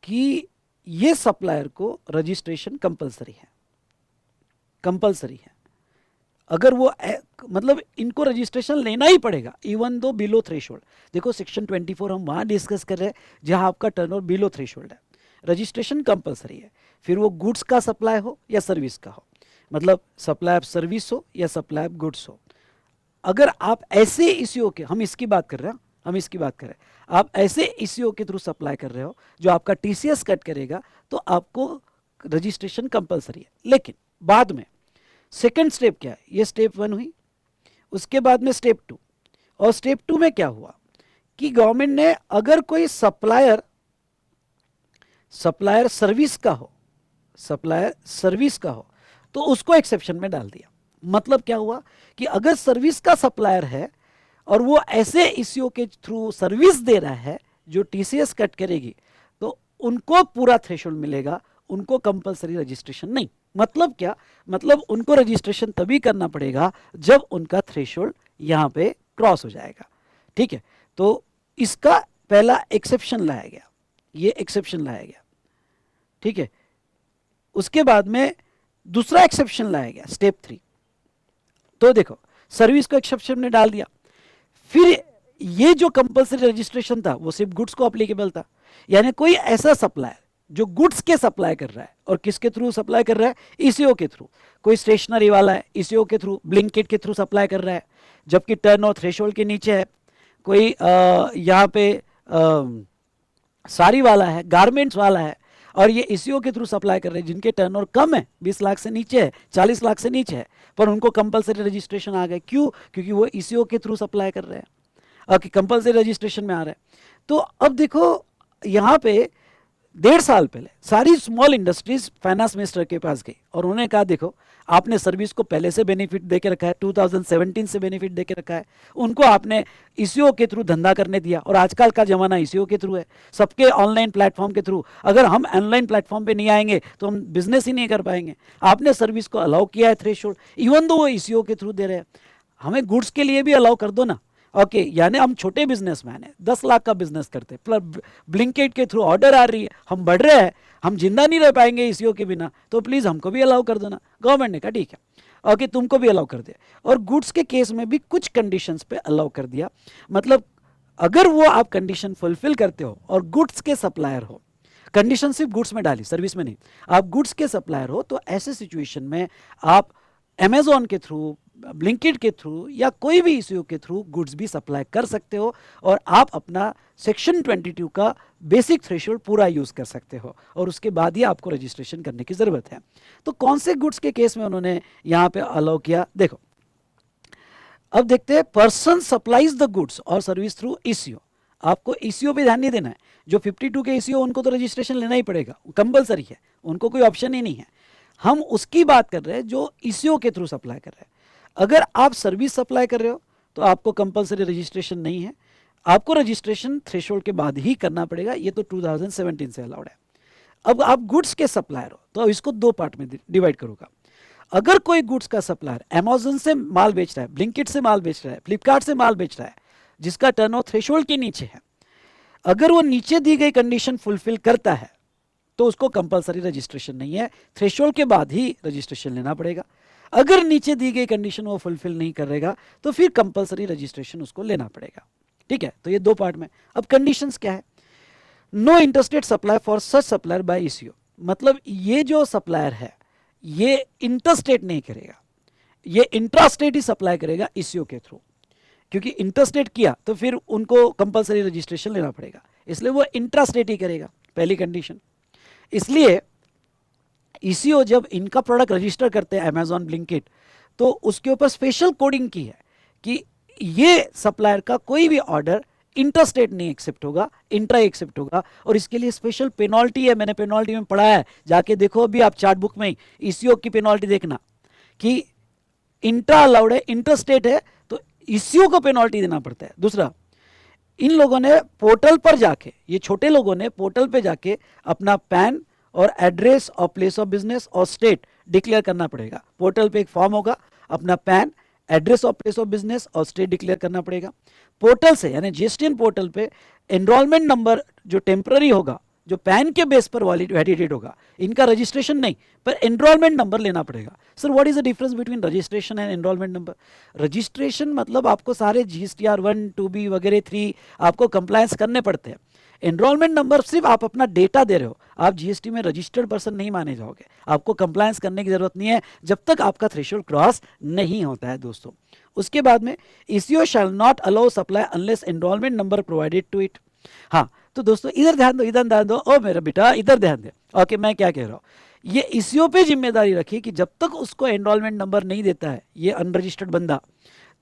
कि ये सप्लायर को रजिस्ट्रेशन कंपलसरी है, कंपलसरी है। अगर वो मतलब इनको रजिस्ट्रेशन लेना ही पड़ेगा इवन दो बिलो थ्रेशोल्ड। देखो सेक्शन 24 हम वहां डिस्कस कर रहे हैं जहां आपका टर्नओवर बिलो थ्रेशोल्ड है, रजिस्ट्रेशन कंपलसरी है। फिर वो गुड्स का सप्लाई हो या सर्विस का हो, मतलब सप्लाई ऑफ सर्विस हो या सप्लाई ऑफ गुड्स हो। अगर आप ऐसे ईसीओ के, हम इसकी बात कर रहे हैं, हम इसकी बात कर रहे हैं, आप ऐसे ईसीओ के थ्रू सप्लाई कर रहे हो जो आपका टीसीएस कट करेगा तो आपको रजिस्ट्रेशन कंपलसरी है। लेकिन बाद में सेकंड स्टेप क्या है, ये स्टेप 1 हुई, उसके बाद में स्टेप 2, और स्टेप 2 में क्या हुआ कि गवर्नमेंट ने अगर कोई सप्लायर सर्विस का हो, सप्लायर सर्विस का हो, तो उसको एक्सेप्शन में डाल दिया। मतलब क्या हुआ कि अगर सर्विस का सप्लायर है और वो ऐसे ईसीओ के थ्रू सर्विस दे रहा है जो टीसीएस कट करेगी, तो उनको पूरा थ्रेशोल्ड मिलेगा, उनको कंपलसरी रजिस्ट्रेशन नहीं। मतलब क्या, मतलब उनको रजिस्ट्रेशन तभी करना पड़ेगा जब उनका थ्रेशोल्ड यहां पे क्रॉस हो जाएगा। ठीक है, तो इसका पहला एक्सेप्शन लाया गया, ये एक्सेप्शन लाया गया। ठीक है, उसके बाद में दूसरा एक्सेप्शन लाया गया, स्टेप 3। तो देखो, सर्विस को एक्सेप्शन में डाल दिया, फिर ये जो कंपलसरी रजिस्ट्रेशन था वो सिर्फ गुड्स को अप्लीकेबल था। यानी कोई ऐसा सप्लायर जो गुड्स के सप्लाई कर रहा है, और किसके थ्रू सप्लाई कर रहा है, ईसीओ के थ्रू। कोई स्टेशनरी वाला है, ईसीओ के थ्रू, ब्लिंकिट के थ्रू सप्लाई कर रहा है जबकि टर्नओवर थ्रेशोल्ड के नीचे है। कोई यहाँ पे साड़ी वाला है, गारमेंट्स वाला है, और ये ईसीओ के थ्रू सप्लाई कर रहे हैं जिनके टर्नओवर कम है, 20 लाख से नीचे है, 40 लाख से नीचे है, पर उनको कंपलसरी रजिस्ट्रेशन आ गए। क्यों? क्योंकि वो ईसीओ के थ्रू सप्लाई कर रहे हैं, ओके, कंपलसरी रजिस्ट्रेशन में आ रहा है। तो अब देखो यहाँ पे 1.5 साल पहले सारी स्मॉल इंडस्ट्रीज फाइनेंस मिनिस्टर के पास गई और उन्होंने कहा देखो आपने सर्विस को पहले से बेनिफिट दे के रखा है, 2017 से बेनिफिट दे के रखा है, उनको आपने ईसीओ के थ्रू धंधा करने दिया। और आजकल का जमाना ईसीओ के थ्रू है, सबके ऑनलाइन प्लेटफॉर्म के थ्रू। अगर हम ऑनलाइन प्लेटफॉर्म पे नहीं आएंगे तो हम बिजनेस ही नहीं कर पाएंगे। आपने सर्विस को अलाउ किया है थ्रेशोल्ड, इवन दो वो ईसीओ के थ्रू दे रहे हैं, हमें गुड्स के लिए भी अलाउ कर दो ना। ओके, यानी हम छोटे बिजनेसमैन हैं, 10 लाख का बिजनेस करते हैं, प्लस ब्लिंकिट के थ्रू ऑर्डर आ रही है, हम बढ़ रहे हैं, हम जिंदा नहीं रह पाएंगे ईसीओ के बिना, तो प्लीज़ हमको भी अलाउ कर दो ना। गवर्नमेंट ने कहा ठीक है, ओके तुमको भी अलाउ कर दे। और गुड्स के केस में भी कुछ कंडीशंस पे अलाउ कर दिया। मतलब अगर वो आप कंडीशन फुलफिल करते हो और गुड्स के सप्लायर हो, कंडीशन सिर्फ गुड्स में डाली, सर्विस में नहीं, आप गुड्स के सप्लायर हो, तो ऐसे सिचुएशन में आप अमेजोन के थ्रू, ब्लिंकिट के थ्रू या कोई भी ईसीओ के थ्रू गुड्स भी सप्लाई कर सकते हो और आप अपना सेक्शन 22 का बेसिक थ्रेशोल्ड पूरा यूज कर सकते हो, और उसके बाद ही आपको रजिस्ट्रेशन करने की जरूरत है। तो कौन से गुड्स के केस में उन्होंने यहाँ पे अलाउ किया, देखो अब देखते हैं। पर्सन सप्लाइज द गुड्स और सर्विस थ्रू ईसीओ, आपको ईसीओ पे ध्यान नहीं देना है। जो 52 के ईसीओ उनको तो रजिस्ट्रेशन लेना ही पड़ेगा, कंपलसरी है, उनको कोई ऑप्शन ही नहीं है। हम उसकी बात कर रहे हैं जो ईसीओ के थ्रू सप्लाई कर रहे हैं। अगर आप सर्विस सप्लाई कर रहे हो तो आपको कंपलसरी रजिस्ट्रेशन नहीं है, आपको रजिस्ट्रेशन थ्रेशोल्ड के बाद ही करना पड़ेगा, ये तो 2017 से अलाउड है। अब आप गुड्स के सप्लायर हो तो इसको दो पार्ट में डिवाइड करूंगा। अगर कोई गुड्स का सप्लायर अमेजोन से माल बेच रहा है, ब्लिंकिट से माल बेच रहा है, फ्लिपकार्ट से माल बेच रहा है, जिसका टर्नओवर थ्रेशोल्ड के नीचे है, अगर वो नीचे दी गई कंडीशन फुलफिल करता है तो उसको कंपलसरी रजिस्ट्रेशन नहीं है, थ्रेशोल्ड के बाद ही रजिस्ट्रेशन लेना पड़ेगा। अगर नीचे दी गई कंडीशन वो फुलफिल नहीं करेगा तो फिर कंपलसरी रजिस्ट्रेशन उसको लेना पड़ेगा। ठीक है, तो ये दो पार्ट में। अब कंडीशंस क्या है, no interstate supply for such supplier by ECO, मतलब ये जो सप्लायर है ये इंटरस्टेट नहीं करेगा, ये इंट्रास्टेट ही सप्लाई करेगा ईसीओ के थ्रू, क्योंकि इंटरस्टेट किया तो फिर उनको कंपलसरी रजिस्ट्रेशन लेना पड़ेगा, इसलिए वो इंट्रास्टेट ही करेगा, पहली कंडीशन। इसलिए ईसीओ जब इनका प्रोडक्ट रजिस्टर करते हैं अमेजॉन, ब्लिंकिट, तो उसके ऊपर स्पेशल कोडिंग की है कि ये सप्लायर का कोई भी ऑर्डर इंटरस्टेट नहीं एक्सेप्ट होगा, इंट्रा एक्सेप्ट होगा, और इसके लिए स्पेशल पेनल्टी है। मैंने पेनल्टी में पढ़ा है, जाके देखो अभी आप चार्ट बुक में ईसीओ की पेनल्टी देखना कि इंट्रा अलाउड है, इंटरस्टेट है तो ईसीओ को पेनल्टी देना पड़ता है। दूसरा, इन लोगों ने पोर्टल पर जाके, ये छोटे लोगों ने पोर्टल पे जाके अपना पैन और एड्रेस और प्लेस ऑफ बिजनेस और स्टेट डिक्लेयर करना पड़ेगा। पोर्टल पे एक फॉर्म होगा, अपना पैन, एड्रेस और प्लेस ऑफ बिजनेस और स्टेट डिक्लेयर करना पड़ेगा। पोर्टल से यानी जीएसटीएन पोर्टल पे एनरोलमेंट नंबर जो टेम्पररी होगा, जो पैन के बेस पर वैलिडेटेड होगा, इनका रजिस्ट्रेशन नहीं पर एनरोलमेंट नंबर लेना पड़ेगा। Sir what is the difference between registration and enrolment number? Registration मतलब आपको सारे जीएसटीआर 1, 2B वगैरह 3 आपको कंप्लायंस करने पड़ते हैं। एनरोलमेंट नंबर सिर्फ आप अपना डेटा दे रहे हो, आप जीएसटी में रजिस्टर्ड पर्सन नहीं माने जाओगे, आपको कंप्लायंस करने की जरूरत नहीं है जब तक आपका थ्रेशोल्ड क्रॉस नहीं होता है दोस्तों। उसके बाद में ECO shall not allow supply unless enrolment number provided to it. हाँ तो दोस्तों इधर ध्यान दो, इधर ध्यान दो, ओ मेरा बेटा इधर ध्यान दे। ओके, मैं क्या कह रहा हूँ, ये ईसीओ पे जिम्मेदारी रखिए कि जब तक उसको एनरोलमेंट नंबर नहीं देता है ये अनरजिस्टर्ड बंदा,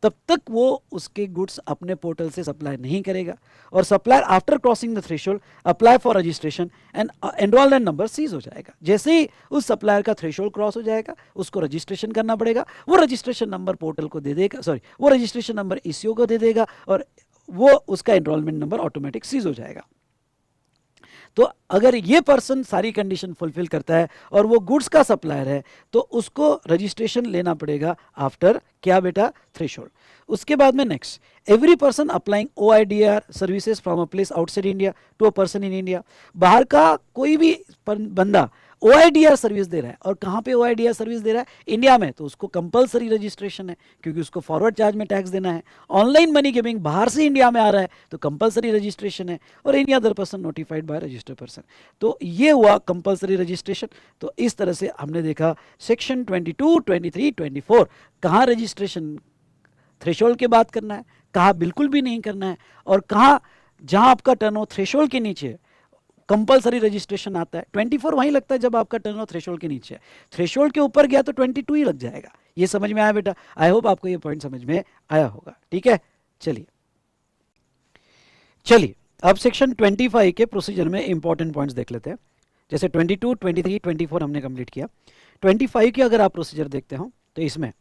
तब तक वो उसके गुड्स अपने पोर्टल से सप्लाई नहीं करेगा। और supplier after crossing the threshold apply for registration and enrolment number cease हो जाएगा। जैसे ही उस सप्लायर का थ्रेशोल्ड क्रॉस हो जाएगा उसको रजिस्ट्रेशन करना पड़ेगा, वो रजिस्ट्रेशन नंबर पोर्टल को दे देगा, सॉरी वो रजिस्ट्रेशन नंबर ईसीओ को दे देगा और वो उसका एनरोलमेंट नंबर ऑटोमेटिक सीज हो जाएगा। तो अगर ये पर्सन सारी कंडीशन फुलफिल करता है और वो गुड्स का सप्लायर है तो उसको रजिस्ट्रेशन लेना पड़ेगा आफ्टर क्या बेटा, थ्रेशोल्ड। उसके बाद में next, every person applying OIDR services from a place outside India to a person in India, बाहर का कोई भी बंदा OIDR सर्विस दे रहा है, और कहाँ पे OIDR सर्विस दे रहा है, इंडिया में, तो उसको कंपलसरी रजिस्ट्रेशन है क्योंकि उसको फॉरवर्ड चार्ज में टैक्स देना है। ऑनलाइन मनी गिविंग बाहर से इंडिया में आ रहा है तो कंपलसरी रजिस्ट्रेशन है, और any other person notified by registered person, तो ये हुआ कंपलसरी रजिस्ट्रेशन। तो इस तरह से हमने देखा सेक्शन 22, 23, 24 कहाँ रजिस्ट्रेशन थ्रेशोल्ड के बात करना है, कहाँ बिल्कुल भी नहीं करना है, और कहाँ जहाँ आपका टर्नओवर थ्रेशोल्ड के नीचे कंपलसरी रजिस्ट्रेशन आता है। 24 वहीं लगता है जब आपका टर्नओवर थ्रेशोल्ड के नीचे है, थ्रेशोल्ड के ऊपर गया तो 22 ही लग जाएगा। ये समझ में आया बेटा? आई होप आपको ये पॉइंट समझ में आया होगा। ठीक है, चलिए अब सेक्शन 25 के प्रोसीजर में इंपॉर्टेंट पॉइंट्स देख लेते हैं। जैसे 22, 23, 24 हमने कंप्लीट किया। 25 की अगर आप प्रोसीजर देखते हो तो इसमें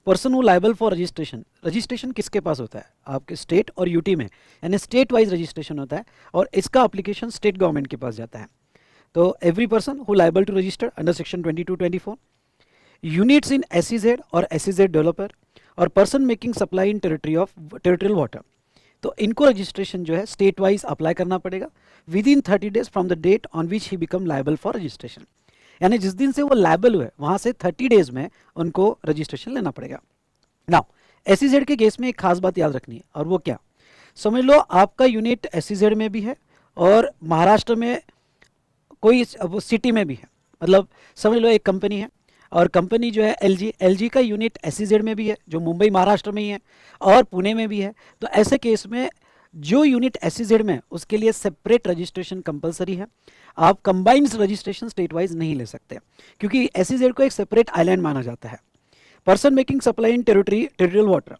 person who liable for registration, registration किसके पास होता है? आपके स्टेट और यूटी में, यानी स्टेट वाइज रजिस्ट्रेशन होता है और इसका अप्लीकेशन स्टेट गवर्नमेंट के पास जाता है। तो every person who liable to register under section 22, 24, units in SEZ और एसईजेड डेवलपर और person making supply in territory of territorial water, तो इनको रजिस्ट्रेशन जो है स्टेट वाइज अप्लाई करना पड़ेगा within 30 days from the date on which he become liable for registration. यानी जिस दिन से वो लाइबल हुए वहां से 30 डेज में उनको रजिस्ट्रेशन लेना पड़ेगा। नाउ एसईजेड के केस में एक खास बात याद रखनी है, और वो क्या, समझ लो आपका यूनिट एसईजेड में भी है और महाराष्ट्र में कोई सिटी में भी है। मतलब समझ लो एक कंपनी है और कंपनी जो है एलजी का यूनिट एसईजेड में भी है जो मुंबई महाराष्ट्र में ही है और पुणे में भी है। तो ऐसे केस में जो यूनिट एसईजेड में उसके लिए सेपरेट रजिस्ट्रेशन कंपलसरी है। आप कंबाइंड रजिस्ट्रेशन स्टेट वाइज नहीं ले सकते क्योंकि एसईजेड को एक सेपरेट आइलैंड माना जाता है। पर्सन मेकिंग सप्लाई इन टेरिटोरियल वाटर,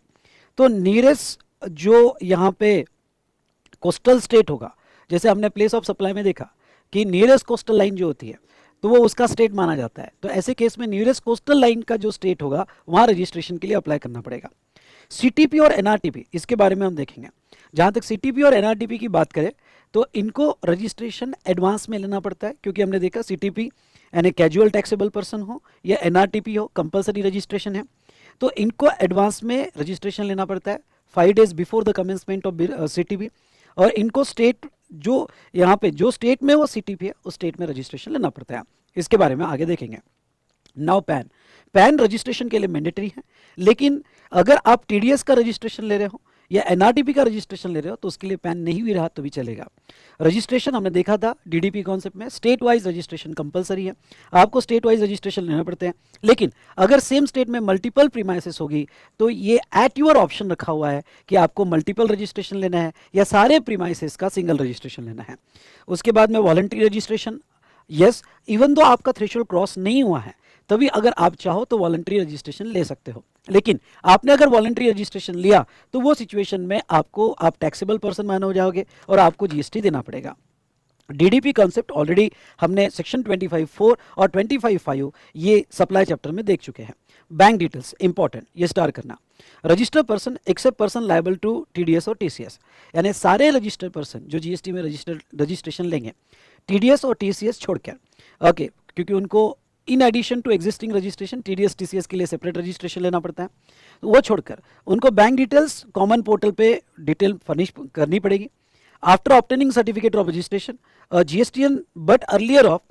तो नियरेस्ट जो यहाँ पे कोस्टल स्टेट होगा, जैसे हमने प्लेस ऑफ सप्लाई में देखा कि नियरेस्ट कोस्टल लाइन जो होती है तो वो उसका स्टेट माना जाता है। तो ऐसे केस में नियरेस्ट कोस्टल लाइन का जो स्टेट होगा वहाँ रजिस्ट्रेशन के लिए अप्लाई करना पड़ेगा। सीटीपी और एनआरटीपी इसके बारे में हम देखेंगे। जहाँ तक सीटीपी और एनआरटीपी की बात करें तो इनको रजिस्ट्रेशन एडवांस में लेना पड़ता है क्योंकि हमने देखा सीटीपी यानी कैजुअल टैक्सेबल पर्सन हो या एनआरटीपी हो कंपलसरी रजिस्ट्रेशन है, तो इनको एडवांस में रजिस्ट्रेशन लेना पड़ता है 5 days before the commencement of CTP. और इनको स्टेट जो यहाँ पे जो स्टेट में वो सीटीपी है उस स्टेट में रजिस्ट्रेशन लेना पड़ता है। इसके बारे में आगे देखेंगे। नाउ पैन रजिस्ट्रेशन के लिए मैंडेटरी है, लेकिन अगर आप टीडीएस का रजिस्ट्रेशन ले रहे हो या एनआरटीपी का रजिस्ट्रेशन ले रहे हो तो उसके लिए पैन नहीं भी रहा तो भी चलेगा। रजिस्ट्रेशन हमने देखा था डीडीपी कॉन्सेप्ट में स्टेट वाइज रजिस्ट्रेशन कंपलसरी है, आपको स्टेट वाइज रजिस्ट्रेशन लेना पड़ते हैं। लेकिन अगर सेम स्टेट में मल्टीपल प्रीमाइसेस होगी तो ये एट योर ऑप्शन रखा हुआ है कि आपको मल्टीपल रजिस्ट्रेशन लेना है या सारे प्रीमाइसेस का सिंगल रजिस्ट्रेशन लेना है। उसके बाद में voluntary registration, yes even though आपका थ्रेशोल्ड क्रॉस नहीं हुआ है तभी अगर आप चाहो तो वॉलंटरी रजिस्ट्रेशन ले सकते हो। लेकिन आपने अगर वॉलंटरी रजिस्ट्रेशन लिया तो वो सिचुएशन में आपको आप टैक्सेबल पर्सन माने हो जाओगे और आपको जीएसटी देना पड़ेगा। डीडीपी कॉन्सेप्ट ऑलरेडी हमने सेक्शन 25(4) और 25(5) ये सप्लाई चैप्टर में देख चुके हैं। बैंक डिटेल्स इंपॉर्टेंट, ये स्टार करना। Registered person except person liable to TDS और टीसीएस, यानी सारे रजिस्टर्ड पर्सन जो जीएसटी में रजिस्ट्रेशन लेंगे टीडीएस और टीसीएस छोड़कर, ओके, क्योंकि उनको in addition to existing registration TDS TCS के लिए सेपरेट रजिस्ट्रेशन लेना पड़ता है, तो वो छोड़कर उनको बैंक डिटेल्स कॉमन पोर्टल पे डिटेल फर्निश करनी पड़ेगी। After obtaining certificate of registration GSTN but earlier of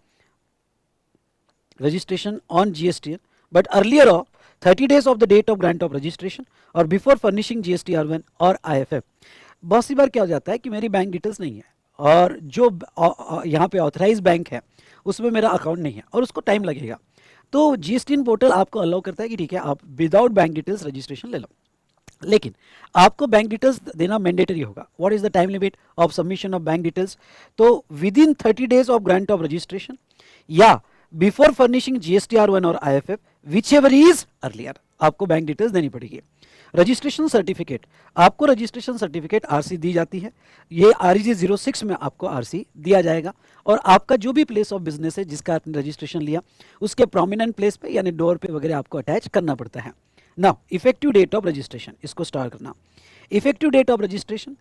registration on GSTN but earlier of 30 days of the date of grant of registration और बिफोर फर्निशिंग जीएसटीआर1 और IFF. बहुत सी बार क्या हो जाता है कि मेरी बैंक डिटेल्स नहीं है और जो यहाँ पे ऑथराइज बैंक है उसमें मेरा अकाउंट नहीं है और उसको टाइम लगेगा, तो जीएसटीएन पोर्टल आपको अलाउ करता है कि ठीक है आप विदाउट बैंक डिटेल्स रजिस्ट्रेशन ले लो, लेकिन आपको बैंक डिटेल्स देना मैंडेटरी होगा। What is the time limit of submission of bank details? तो within 30 days of grant of registration या बिफोर फर्निशिंग जीएसटीआर1 और आईएफएफ विचएवर इज अर्लियर आपको बैंक डिटेल्स देनी पड़ेगी। रजिस्ट्रेशन सर्टिफिकेट, आपको registration certificate RC दी जाती है, ये आरजी 06 में आपको आरसी दिया जाएगा और आपका जो भी प्लेस ऑफ बिजनेस है जिसका आपने रजिस्ट्रेशन लिया उसके प्रोमिनेंट प्लेस पे यानी डोर पे वगैरह आपको अटैच करना पड़ता है। Now effective date of registration, इसको स्टार्ट करना। Effective date of registration,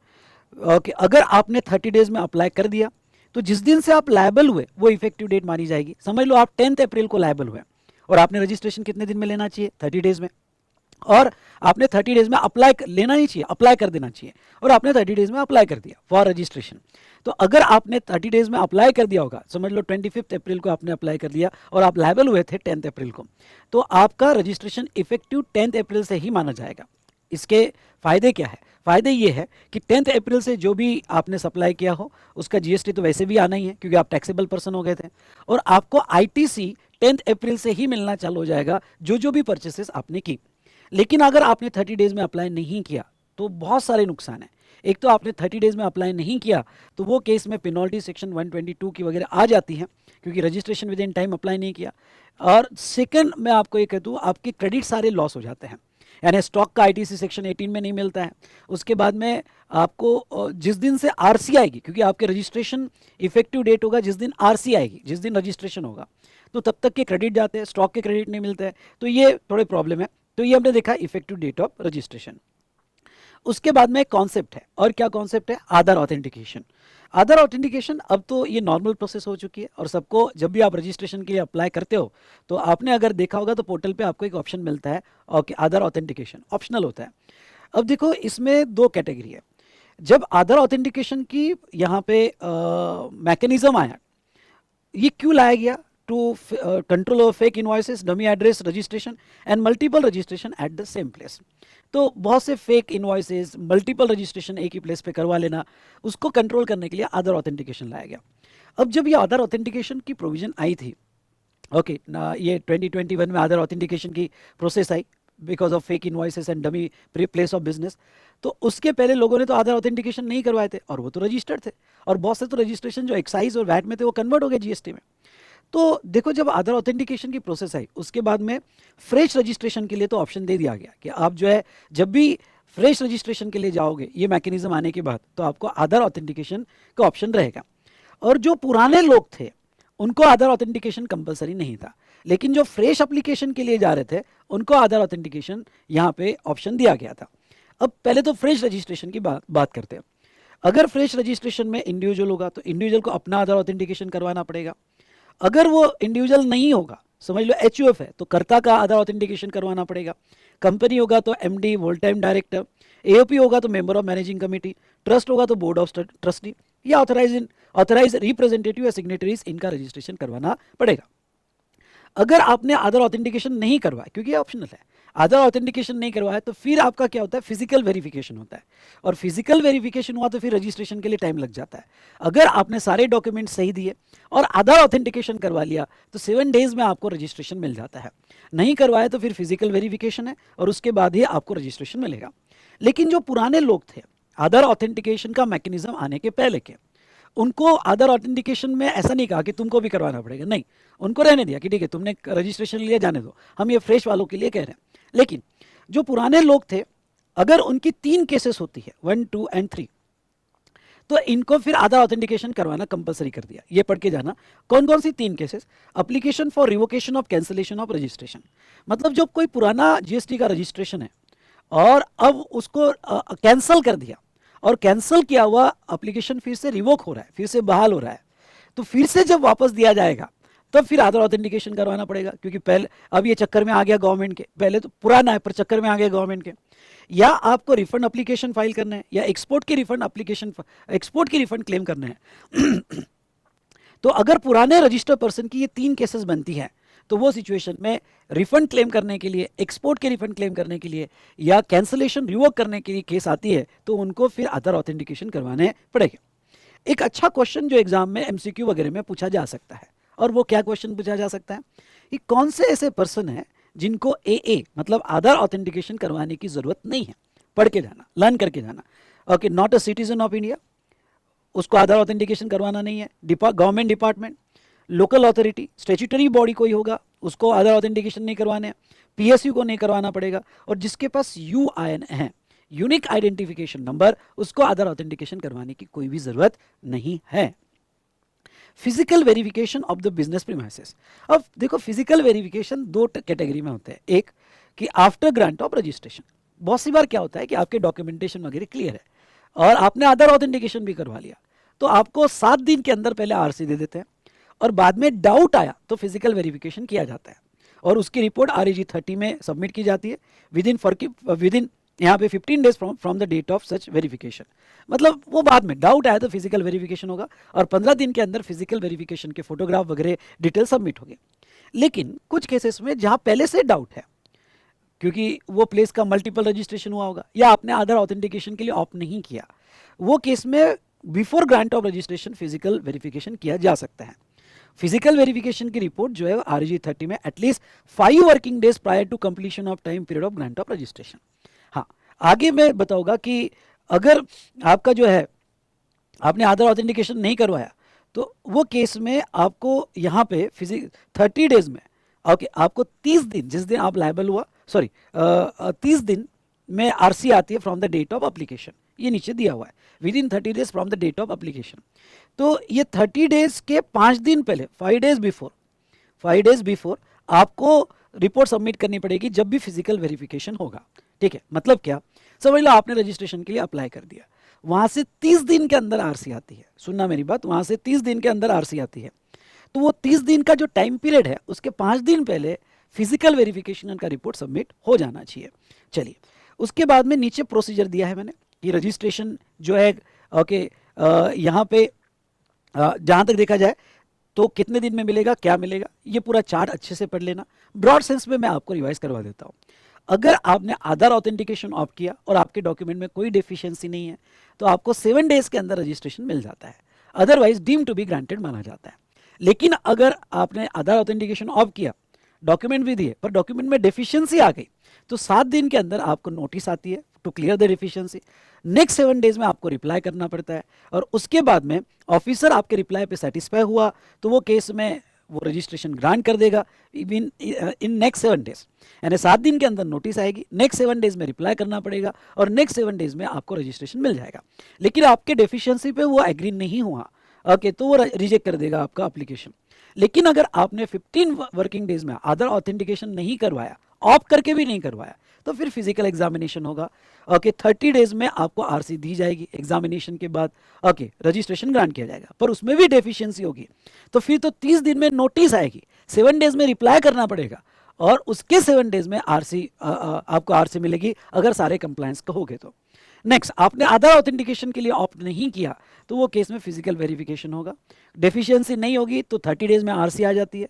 okay, अगर आपने 30 days में अप्लाई कर दिया तो जिस दिन से आप लायबल हुए वो इफेक्टिव डेट मानी जाएगी। समझ लो आप 10 अप्रैल को लायबल हुए और आपने रजिस्ट्रेशन कितने दिन में लेना चाहिए? 30 days में, और आपने 30 days में अप्लाई लेना नहीं चाहिए, अप्लाई कर देना चाहिए, और आपने 30 days में अप्लाई कर दिया फॉर रजिस्ट्रेशन। तो अगर आपने 30 days में अप्लाई कर दिया होगा, समझ लो 25 अप्रैल को आपने अप्लाई कर दिया और आप लायबल हुए थे 10 अप्रैल को, तो आपका रजिस्ट्रेशन इफेक्टिव 10 अप्रैल से ही माना जाएगा। इसके फायदे क्या है? फायदे ये है कि 10 अप्रैल से जो भी आपने सप्लाई किया हो उसका जीएसटी तो वैसे भी आना ही है क्योंकि आप टैक्सेबल पर्सन हो गए थे, और आपको आईटीसी 10 अप्रैल से ही मिलना चालू हो जाएगा जो भी परचेसेस आपने की। लेकिन अगर आपने 30 days में अप्लाई नहीं किया तो बहुत सारे नुकसान हैं। एक तो आपने 30 days में अप्लाई नहीं किया तो वो केस में पेनल्टी सेक्शन 122 की वगैरह आ जाती है क्योंकि registration with in time apply नहीं किया, और सेकंड मैं आपको ये कह दूँ आपके क्रेडिट सारे लॉस हो जाते हैं। यानी स्टॉक का आईटीसी सेक्शन 18 में नहीं मिलता है। उसके बाद में आपको जिस दिन से आरसी आएगी, क्योंकि आपके रजिस्ट्रेशन इफेक्टिव डेट होगा जिस दिन आरसी आएगी, जिस दिन रजिस्ट्रेशन होगा, तो तब तक के क्रेडिट जाते हैं, स्टॉक के क्रेडिट नहीं मिलते हैं, तो ये थोड़े प्रॉब्लम है। तो ये हमने देखा इफेक्टिव डेट ऑफ रजिस्ट्रेशन। उसके बाद में एक कॉन्सेप्ट है, और क्या कॉन्सेप्ट है? आधार ऑथेंटिकेशन। आधार ऑथेंटिकेशन अब तो ये नॉर्मल प्रोसेस हो चुकी है, और सबको जब भी आप रजिस्ट्रेशन के लिए अप्लाई करते हो तो आपने अगर देखा होगा तो पोर्टल पे आपको एक ऑप्शन मिलता है, ओके, आधार ऑथेंटिकेशन ऑप्शनल होता है। अब देखो इसमें दो कैटेगरी है। जब आधार ऑथेंटिकेशन की यहाँ पे मैकेनिज्म आया, ये क्यों लाया गया? To control of fake invoices, dummy address registration and multiple registration at the same place. तो बहुत से फेक इनवॉइसेस, मल्टीपल रजिस्ट्रेशन एक ही प्लेस पे करवा लेना, उसको कंट्रोल करने के लिए आधार ऑथेंटिकेशन लाया गया। अब जब ये आधार ऑथेंटिकेशन की प्रोविजन आई थी, ओके ना, ये 2021 में आधार ऑथेंटिकेशन की process I because of fake invoices and dummy place of business. तो उसके पहले लोगों ने तो आधार ऑथेंटिकेशन नहीं करवाए थे, और वो तो रजिस्टर्ड थे, और बहुत से तो रजिस्ट्रेशन जो एक्साइज और वैट में थे वो कन्वर्ट हो गए जीएसटी में। तो देखो जब आधार ऑथेंटिकेशन की प्रोसेस आई, उसके बाद में फ्रेश रजिस्ट्रेशन के लिए तो ऑप्शन दे दिया गया कि आप जो है जब भी फ्रेश रजिस्ट्रेशन के लिए जाओगे, ये मैकेनिज्म आने के बाद, तो आपको आधार ऑथेंटिकेशन का ऑप्शन रहेगा। और जो पुराने लोग थे उनको आधार ऑथेंटिकेशन कंपलसरी नहीं था, लेकिन जो फ्रेश एप्लीकेशन के लिए जा रहे थे उनको आधार ऑथेंटिकेशन यहाँ पे ऑप्शन दिया गया था। अब पहले तो फ्रेश रजिस्ट्रेशन की बात करते हैं। अगर फ्रेश रजिस्ट्रेशन में इंडिविजुअल होगा तो इंडिविजुअल को अपना आधार ऑथेंटिकेशन करवाना पड़ेगा। अगर वो इंडिविजुअल नहीं होगा, समझ लो एचयूएफ है, तो कर्ता का आधार ऑथेंटिकेशन करवाना पड़ेगा। कंपनी होगा तो MD, whole time director, AOP होगा तो member of managing committee, trust होगा तो बोर्ड ऑफ ट्रस्टी, या ऑथराइज रिप्रेजेंटेटिव या सिग्नेटरीज, इनका रजिस्ट्रेशन करवाना पड़ेगा। अगर आपने आधार ऑथेंटिकेशन नहीं करवाया, क्योंकि ये ऑप्शनल है, आधार ऑथेंटिकेशन नहीं करवाया, तो फिर आपका क्या होता है? फिजिकल वेरिफिकेशन होता है, और फिजिकल वेरिफिकेशन हुआ तो फिर रजिस्ट्रेशन के लिए टाइम लग जाता है। अगर आपने सारे डॉक्यूमेंट सही दिए और आधार ऑथेंटिकेशन करवा लिया तो 7 डेज में आपको रजिस्ट्रेशन मिल जाता है। नहीं करवाया तो फिर फिजिकल वेरिफिकेशन है, और उसके बाद ही आपको रजिस्ट्रेशन मिलेगा। लेकिन जो पुराने लोग थे, आधार ऑथेंटिकेशन का मैकेनिज्म आने के पहले के, उनको आधार ऑथेंटिकेशन में ऐसा नहीं कहा कि तुमको भी करवाना पड़ेगा, नहीं, उनको रहने दिया कि ठीक है तुमने रजिस्ट्रेशन लिया, जाने दो, हम ये फ्रेश वालों के लिए कह रहे हैं। लेकिन जो पुराने लोग थे, अगर उनकी 3 केसेस होती है, 1, 2 एंड 3, तो इनको फिर आधार ऑथेंटिकेशन करवाना कंपलसरी कर दिया। ये पढ़ के जाना, कौन कौन सी 3 cases? Application for revocation of cancellation of registration, मतलब जब कोई पुराना जीएसटी का रजिस्ट्रेशन है और अब उसको कैंसिल कर दिया, और कैंसिल किया हुआ एप्लीकेशन फिर से रिवोक हो रहा है, फिर से बहाल हो रहा है, तो फिर से जब वापस दिया जाएगा तब फिर आधार ऑथेंटिकेशन करवाना पड़ेगा, क्योंकि पहले अब ये चक्कर में आ गया गवर्नमेंट के, पहले तो पुराना है पर चक्कर में आ गया गवर्नमेंट के। या आपको रिफंड एप्लीकेशन फाइल करना है, या एक्सपोर्ट की रिफंड क्लेम करना है। तो अगर पुराने रजिस्टर्ड पर्सन की ये 3 केसेस बनती हैं, तो वो सिचुएशन में रिफंड क्लेम करने के लिए, एक्सपोर्ट के रिफंड क्लेम करने के लिए, या कैंसलेशन रिवोक करने के लिए केस आती है, तो उनको फिर आधार ऑथेंटिकेशन करवाने पड़ेगा। एक अच्छा क्वेश्चन जो एग्जाम में एमसीक्यू वगैरह में पूछा जा सकता है, और वो क्या क्वेश्चन पूछा जा सकता है कि कौन से ऐसे पर्सन हैं जिनको एए मतलब आधार ऑथेंटिकेशन करवाने की जरूरत नहीं है। पढ़ के जाना, लर्न करके जाना। Okay, not a citizen of India, उसको आधार ऑथेंटिकेशन करवाना नहीं है। Government department, local authority, statutory body कोई होगा, उसको आधार ऑथेंटिकेशन नहीं करवाने, पीएसयू को नहीं करवाना पड़ेगा, और जिसके पास यूआईएन है, यूनिक आइडेंटिफिकेशन नंबर, उसको आधार ऑथेंटिकेशन करवाने की कोई भी जरूरत नहीं है। Physical verification of the business premises. अब देखो फिजिकल वेरिफिकेशन 2 कैटेगरी में होते हैं। एक कि आफ्टर ग्रांट ऑफ रजिस्ट्रेशन, बहुत सी बार क्या होता है कि आपके डॉक्यूमेंटेशन वगैरह क्लियर है और आपने आधार ऑथेंटिकेशन भी करवा लिया, तो आपको 7 दिन के अंदर पहले आरसी दे देते हैं, और बाद में डाउट आया तो फिजिकल वेरिफिकेशन किया जाता है, और उसकी रिपोर्ट REG 30 में सबमिट की जाती है विदिन यहाँ पे 15 days from the date of such verification. मतलब वो बाद में डाउट आया तो फिजिकल वेरिफिकेशन होगा, और 15 दिन के अंदर फिजिकल वेरिफिकेशन के फोटोग्राफ वगैरह डिटेल सबमिट होंगे। लेकिन कुछ केसेस में जहाँ पहले से डाउट है, क्योंकि वो प्लेस का मल्टीपल रजिस्ट्रेशन हुआ होगा, या आपने आधार ऑथेंटिकेशन के लिए ऑप्ट नहीं किया, वो केस में before grant of registration physical verification किया जा सकता है। फिजिकल वेरिफिकेशन की रिपोर्ट जो है REG 30 में at least 5 working days prior to completion of time period of grant of registration. हाँ, आगे मैं बताऊंगा कि अगर आपका जो है आपने आधार ऑथेंटिकेशन नहीं करवाया, तो वो केस में आपको यहाँ पे 30 डेज में, ओके, आपको 30 दिन, जिस दिन आप लायबल हुआ सॉरी 30 दिन में आरसी आती है from the date of application, ये नीचे दिया हुआ है within 30 days from the date of application. तो ये 30 डेज के 5 दिन पहले, 5 डेज बिफोर आपको रिपोर्ट सबमिट करनी पड़ेगी जब भी फिजिकल वेरिफिकेशन होगा। ठीक है, मतलब क्या, समझ लो आपने रजिस्ट्रेशन के लिए अप्लाई कर दिया, वहां से 30 दिन के अंदर आरसी आती है, सुनना मेरी बात, वहां से 30 दिन के अंदर आरसी आती है, तो वो 30 दिन का जो टाइम पीरियड है उसके 5 दिन पहले फिजिकल वेरिफिकेशन का रिपोर्ट सबमिट हो जाना चाहिए। चलिए, उसके बाद में नीचे प्रोसीजर दिया है मैंने कि रजिस्ट्रेशन जो है, ओके, यहाँ पे जहाँ तक देखा जाए तो कितने दिन में मिलेगा, क्या मिलेगा, ये पूरा चार्ट अच्छे से पढ़ लेना। ब्रॉड सेंस में मैं आपको रिवाइज करवा देता हूँ। अगर आपने आधार ऑथेंटिकेशन ऑफ किया और आपके डॉक्यूमेंट में कोई डेफिशिएंसी नहीं है तो आपको 7 डेज के अंदर रजिस्ट्रेशन मिल जाता है, otherwise deem to be granted माना जाता है। लेकिन अगर आपने आधार ऑथेंटिकेशन ऑफ किया, डॉक्यूमेंट भी दिए, पर डॉक्यूमेंट में डेफिशिएंसी आ गई, तो 7 दिन के अंदर आपको नोटिस आती है to clear the deficiency. Next 7 days में आपको रिप्लाई करना पड़ता है, और उसके बाद में ऑफिसर आपके रिप्लाई पे सेटिस्फाई हुआ तो वो केस में वो रजिस्ट्रेशन ग्रांट कर देगा इन नेक्स्ट 7 डेज। यानी 7 दिन के अंदर नोटिस आएगी, नेक्स्ट 7 डेज में रिप्लाई करना पड़ेगा, और नेक्स्ट 7 डेज में आपको रजिस्ट्रेशन मिल जाएगा। लेकिन आपके डेफिशिएंसी पे वो एग्री नहीं हुआ, ओके, तो वो रिजेक्ट कर देगा आपका एप्लीकेशन। लेकिन अगर आपने 15 वर्किंग डेज में आधार ऑथेंटिकेशन नहीं करवाया, ऑफ करके भी नहीं करवाया, तो फिर फिजिकल एग्जामिनेशन होगा, ओके, 30 डेज में आपको आरसी दी जाएगी एग्जामिनेशन के बाद, ओके, रजिस्ट्रेशन ग्रांट किया जाएगा। पर उसमें भी डेफिशिएंसी होगी तो फिर तो 30 दिन में नोटिस आएगी, 7 डेज में रिप्लाई करना पड़ेगा, और उसके 7 डेज में आरसी आपको आरसी मिलेगी अगर सारे कंप्लायंस कहोगे तो। नेक्स्ट, आपने आधार ऑथेंटिकेशन के लिए ऑप्ट नहीं किया तो वो केस में फिजिकल वेरिफिकेशन होगा, डेफिशिएंसी नहीं होगी तो 30 डेज में आरसी आ जाती है,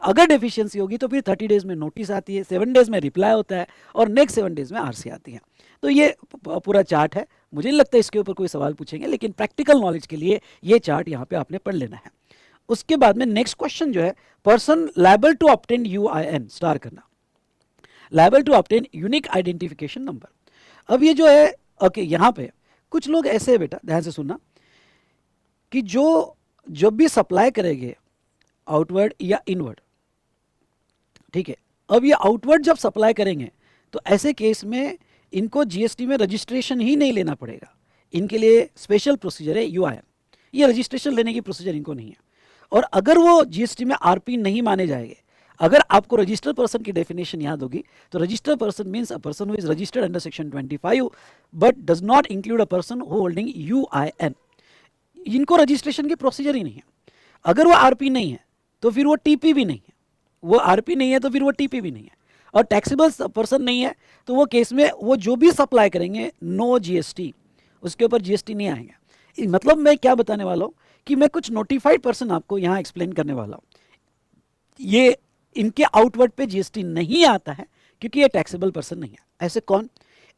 अगर डेफिशिएंसी होगी तो फिर 30 डेज में नोटिस आती है, 7 डेज में रिप्लाई होता है, और नेक्स्ट 7 डेज में आरसी आती है। तो ये पूरा चार्ट है, मुझे नहीं लगता इसके ऊपर कोई सवाल पूछेंगे, लेकिन प्रैक्टिकल नॉलेज के लिए ये चार्ट यहाँ पे आपने पढ़ लेना है। उसके बाद में नेक्स्ट क्वेश्चन जो है, person liable to obtain UIN, star करना, liable to obtain unique identification number. अब ये जो है, ओके, यहाँ पे कुछ लोग ऐसे है, बेटा ध्यान से सुनना, कि जो जब भी सप्लाई करेंगे आउटवर्ड या इनवर्ड, ठीक है, अब ये आउटवर्ड जब सप्लाई करेंगे तो ऐसे केस में इनको जीएसटी में रजिस्ट्रेशन ही नहीं लेना पड़ेगा, इनके लिए स्पेशल प्रोसीजर है यूआईएन, ये रजिस्ट्रेशन लेने की प्रोसीजर इनको नहीं है। और अगर वो जीएसटी में आरपी नहीं माने जाएंगे, अगर आपको रजिस्टर्ड पर्सन की डेफिनेशन याद होगी तो registered person means a person who is registered under section 25 but does not include a person who holding UIN, इनको रजिस्ट्रेशन की प्रोसीजर ही नहीं है। अगर वो आरपी नहीं है तो फिर वो टीपी भी नहीं है, वो आरपी नहीं है तो फिर वो टीपी भी नहीं है, और टैक्सेबल पर्सन नहीं है, तो वो केस में वो जो भी सप्लाई करेंगे नो जीएसटी, उसके ऊपर जीएसटी नहीं आएगा। मतलब मैं क्या बताने वाला हूँ कि मैं कुछ नोटिफाइड पर्सन आपको यहाँ एक्सप्लेन करने वाला हूँ, ये इनके आउटवर्ड पे जीएसटी नहीं आता है क्योंकि ये टैक्सेबल पर्सन नहीं है। ऐसे कौन,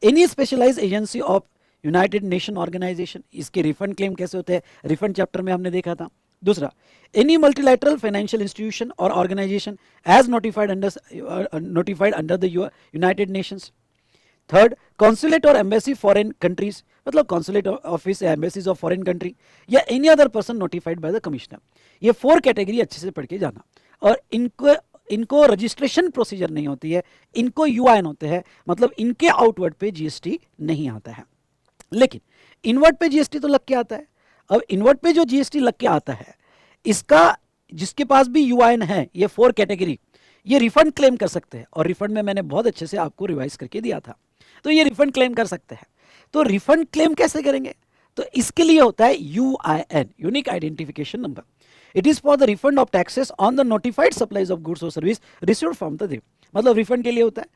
any specialised agency of United Nation organisation, इसके रिफंड क्लेम कैसे होते हैं, रिफंड चैप्टर में हमने देखा था। दूसरा, एनी मल्टीलैटरल फाइनेंशियल इंस्टीट्यूशन और organisation as notified under the United Nations. Third, consulate और एम्बेसी फॉरेन कंट्रीज, मतलब कॉन्सुलेट ऑफिस या एम्बेसीज ऑफ फॉरेन कंट्री, या any other person notified by the commissioner. ये 4 कैटेगरी अच्छे से पढ़ के जाना, और इनको रजिस्ट्रेशन प्रोसीजर नहीं होती है, इनको यूआईएन होते हैं, मतलब इनके आउटवर्ड पे जीएसटी नहीं आता है। लेकिन इनवर्ड पे जीएसटी तो लग के आता है। अब इनवर्ड पे जो जीएसटी लग के आता है, इसका जिसके पास भी यूआईएन है, ये 4 कैटेगरी, ये रिफंड क्लेम कर सकते हैं, और रिफंड में मैंने बहुत अच्छे से आपको रिवाइज करके दिया था, तो ये रिफंड क्लेम कर सकते हैं। तो रिफंड क्लेम कैसे करेंगे, तो इसके लिए होता है UIN, unique identification number. It is for the refund of taxes on the notified supplies of goods और सर्विस रिसीव्ड फ्रॉम द, मतलब रिफंड के लिए होता है।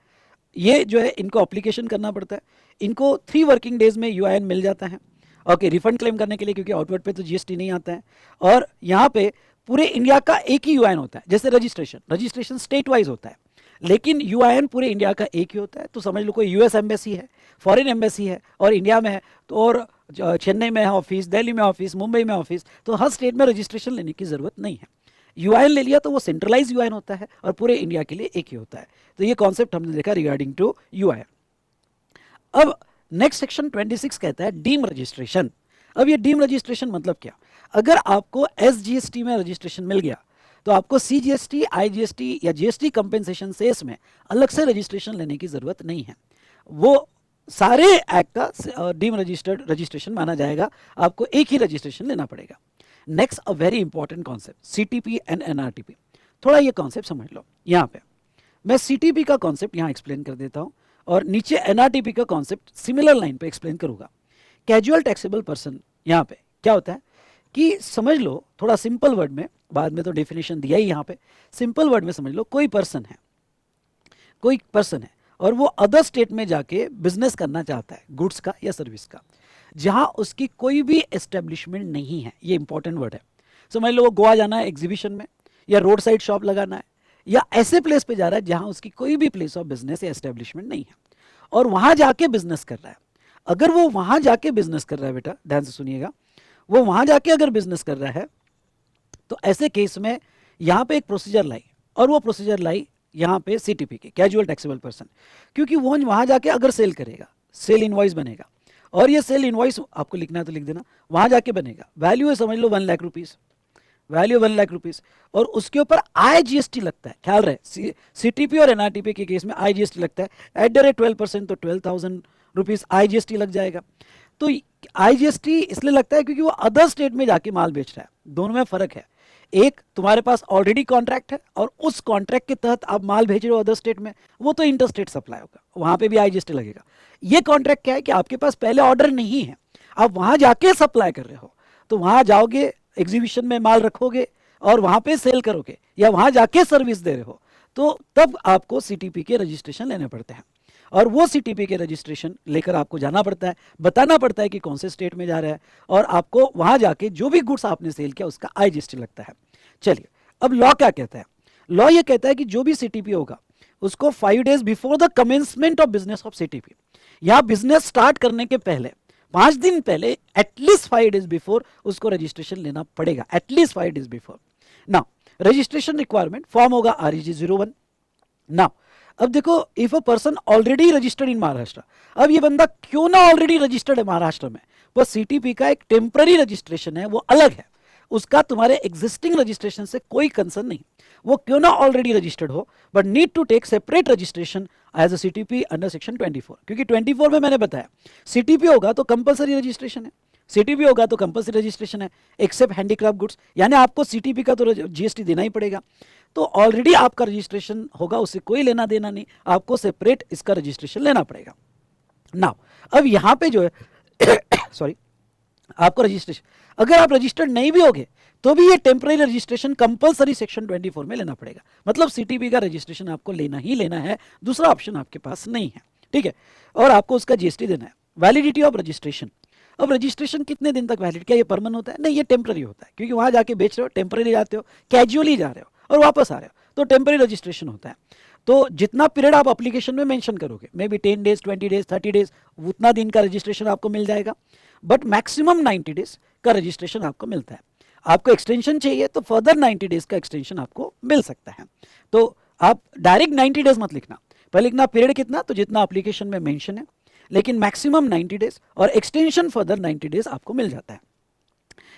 ये जो है इनको एप्लीकेशन करना पड़ता है, इनको 3 वर्किंग डेज में यूआईएन मिल जाता है, ओके, रिफंड क्लेम करने के लिए, क्योंकि आउटवर्ड पे तो जीएसटी नहीं आता है। और यहाँ पे पूरे इंडिया का एक ही यूआईएन होता है, जैसे रजिस्ट्रेशन स्टेट वाइज होता है, लेकिन यूआईएन पूरे इंडिया का एक ही होता है। तो समझ लो कोई यूएस एम्बेसी है, फॉरेन एम्बेसी है और इंडिया में है, तो और चेन्नई में है ऑफिस, दिल्ली में ऑफिस, मुंबई में ऑफिस, तो हर स्टेट में रजिस्ट्रेशन लेने की जरूरत नहीं है। यूआईएन ले लिया तो वो सेंट्रलाइज यूआईएन होता है और पूरे इंडिया के लिए एक ही होता है। तो ये कॉन्सेप्ट हमने देखा रिगार्डिंग टू यूआईएन। अब नेक्स्ट सेक्शन 26 कहता है डीम रजिस्ट्रेशन। अब ये डीम रजिस्ट्रेशन मतलब क्या, अगर आपको एसजीएसटी में रजिस्ट्रेशन मिल गया तो आपको CGST, IGST या GST कंपेंसेशन सेस में अलग से रजिस्ट्रेशन लेने की ज़रूरत नहीं है। वो सारे एक्ट का डीम रजिस्टर्ड रजिस्ट्रेशन माना जाएगा, आपको एक ही रजिस्ट्रेशन लेना पड़ेगा। Next a very important concept, CTP and NRTP। थोड़ा ये कॉन्सेप्ट समझ लो। यहाँ पे मैं CTP का कॉन्सेप्ट यहाँ एक्सप्लेन कर देता हूँ और नीचे NRTP का कॉन्सेप्ट सिमिलर लाइन पे एक्सप्लेन करूँगा। कैजुअल टैक्सेबल पर्सन, यहाँ पे क्या होता है कि समझ लो थोड़ा सिंपल वर्ड में, बाद में तो डेफिनेशन दिया ही, यहाँ पे सिंपल वर्ड में समझ लो, कोई पर्सन है और वो अदर स्टेट में जाके बिजनेस करना चाहता है, गुड्स का या सर्विस का, जहां उसकी कोई भी एस्टेब्लिशमेंट नहीं है। ये इंपॉर्टेंट वर्ड है। समझ लो वो गोवा जाना है एग्जीबिशन में, या रोड साइड शॉप लगाना है, या ऐसे प्लेस पे जा रहा है जहां उसकी कोई भी प्लेस ऑफ बिजनेस या एस्टेब्लिशमेंट नहीं है, और वहां जाके बिजनेस कर रहा है। अगर वो वहां जाके बिजनेस कर रहा है, बेटा ध्यान से सुनिएगा, वो वहां जाके अगर बिजनेस कर रहा है, तो ऐसे केस में यहाँ पे एक प्रोसीजर लाई, और वो प्रोसीजर लाई यहाँ पे CTP के, कैजुअल टैक्सेबल पर्सन, क्योंकि वो वहां जाके अगर सेल करेगा, सेल इनवॉइस बनेगा, और ये सेल इनवॉइस आपको लिखना है तो लिख देना, वहां जाके बनेगा, वैल्यू है समझ लो 1 lakh rupees, value 1 lakh rupees, और उसके ऊपर IGST लगता है। ख्याल रहे CTP और NRTP के केस में IGST लगता है @12%, तो 12,000 रुपीज IGST लग जाएगा। तो IGST इसलिए लगता है क्योंकि वो अदर स्टेट में जाके माल बेच रहा है। दोनों में फर्क है, एक तुम्हारे पास ऑलरेडी कॉन्ट्रैक्ट है और उस कॉन्ट्रैक्ट के तहत आप माल भेज रहे हो अदर स्टेट में, वो तो इंटर स्टेट सप्लाई होगा, वहां पे भी IGST लगेगा। ये कॉन्ट्रैक्ट क्या है कि आपके पास पहले ऑर्डर नहीं है, आप वहां जाके सप्लाई कर रहे हो, तो वहां जाओगे, एग्जीबिशन में माल रखोगे और वहां पे सेल करोगे, या वहां जाके सर्विस दे रहे हो, तो तब आपको CTP के रजिस्ट्रेशन लेने पड़ते हैं। और वो CTP के रजिस्ट्रेशन लेकर आपको जाना पड़ता है, बताना पड़ता है कि कौन से स्टेट में जा रहा है, और आपको वहां जाके जो भी गुड्स आपने सेल किया उसका IGST लगता है। चलिए, अब लॉ क्या कहता है? लॉ ये कहता है कि जो भी CTP होगा उसको 5 days before the commencement of business of CTP, या बिजनेस स्टार्ट करने के पहले 5 दिन पहले, एटलीस्ट 5 डेज बिफोर उसको रजिस्ट्रेशन लेना पड़ेगा, at least 5 days before. Now registration requirement form होगा REG 01। नाउ अब देखो, if a person already registered in Maharashtra, अब ये बंदा क्यों ना ऑलरेडी रजिस्टर्ड है महाराष्ट्र में, वो CTP का एक टेम्पररी रजिस्ट्रेशन है, वो अलग है, उसका तुम्हारे एग्जिस्टिंग रजिस्ट्रेशन से कोई कंसर्न नहीं, वो क्यों ना ऑलरेडी रजिस्टर्ड हो, but need to take separate registration as a CTP under section 24, क्योंकि 24 में मैंने बताया CTP होगा तो कंपलसरी रजिस्ट्रेशन है, CTP होगा तो कंपलसरी रजिस्ट्रेशन है, एक्सेप्ट हैंडीक्राफ्ट गुड्स, यानी आपको CTP का तो GST देना ही पड़ेगा। तो ऑलरेडी आपका रजिस्ट्रेशन होगा, उससे कोई लेना देना नहीं, आपको सेपरेट इसका रजिस्ट्रेशन लेना पड़ेगा। नाउ अब यहां पे जो है सॉरी, आपको रजिस्ट्रेशन, अगर आप रजिस्टर्ड नहीं भी होगे तो भी ये टेम्पररी रजिस्ट्रेशन कंपलसरी सेक्शन 24 में लेना पड़ेगा, मतलब CTP का रजिस्ट्रेशन आपको लेना ही लेना है, दूसरा ऑप्शन आपके पास नहीं है, ठीक है। और आपको उसका GST देना है। वैलिडिटी ऑफ रजिस्ट्रेशन, अब रजिस्ट्रेशन कितने दिन तक वैलिड, क्या ये परमानेंट होता है? नहीं, ये टेम्पररी होता है, क्योंकि वहां जाके बेच रहे हो, टेम्पररी जाते हो, कैजुअली जा रहे हो और वापस आ रहे हो, तो टेम्पररी रजिस्ट्रेशन होता है। तो जितना पीरियड आप एप्लीकेशन में मेंशन करोगे, may be 10 days, 20 days, 30 days, उतना दिन का रजिस्ट्रेशन आपको मिल जाएगा, बट मैक्सिमम 90 डेज का रजिस्ट्रेशन आपको मिलता है। आपको एक्सटेंशन चाहिए तो फर्दर 90 डेज का एक्सटेंशन आपको मिल सकता है। तो आप डायरेक्ट 90 डेज मत लिखना, पहले लिखना पीरियड कितना, तो जितना एप्लीकेशन में मेंशन है, लेकिन मैक्सिमम 90 डेज और एक्सटेंशन फर्दर 90 डेज आपको मिल जाता है।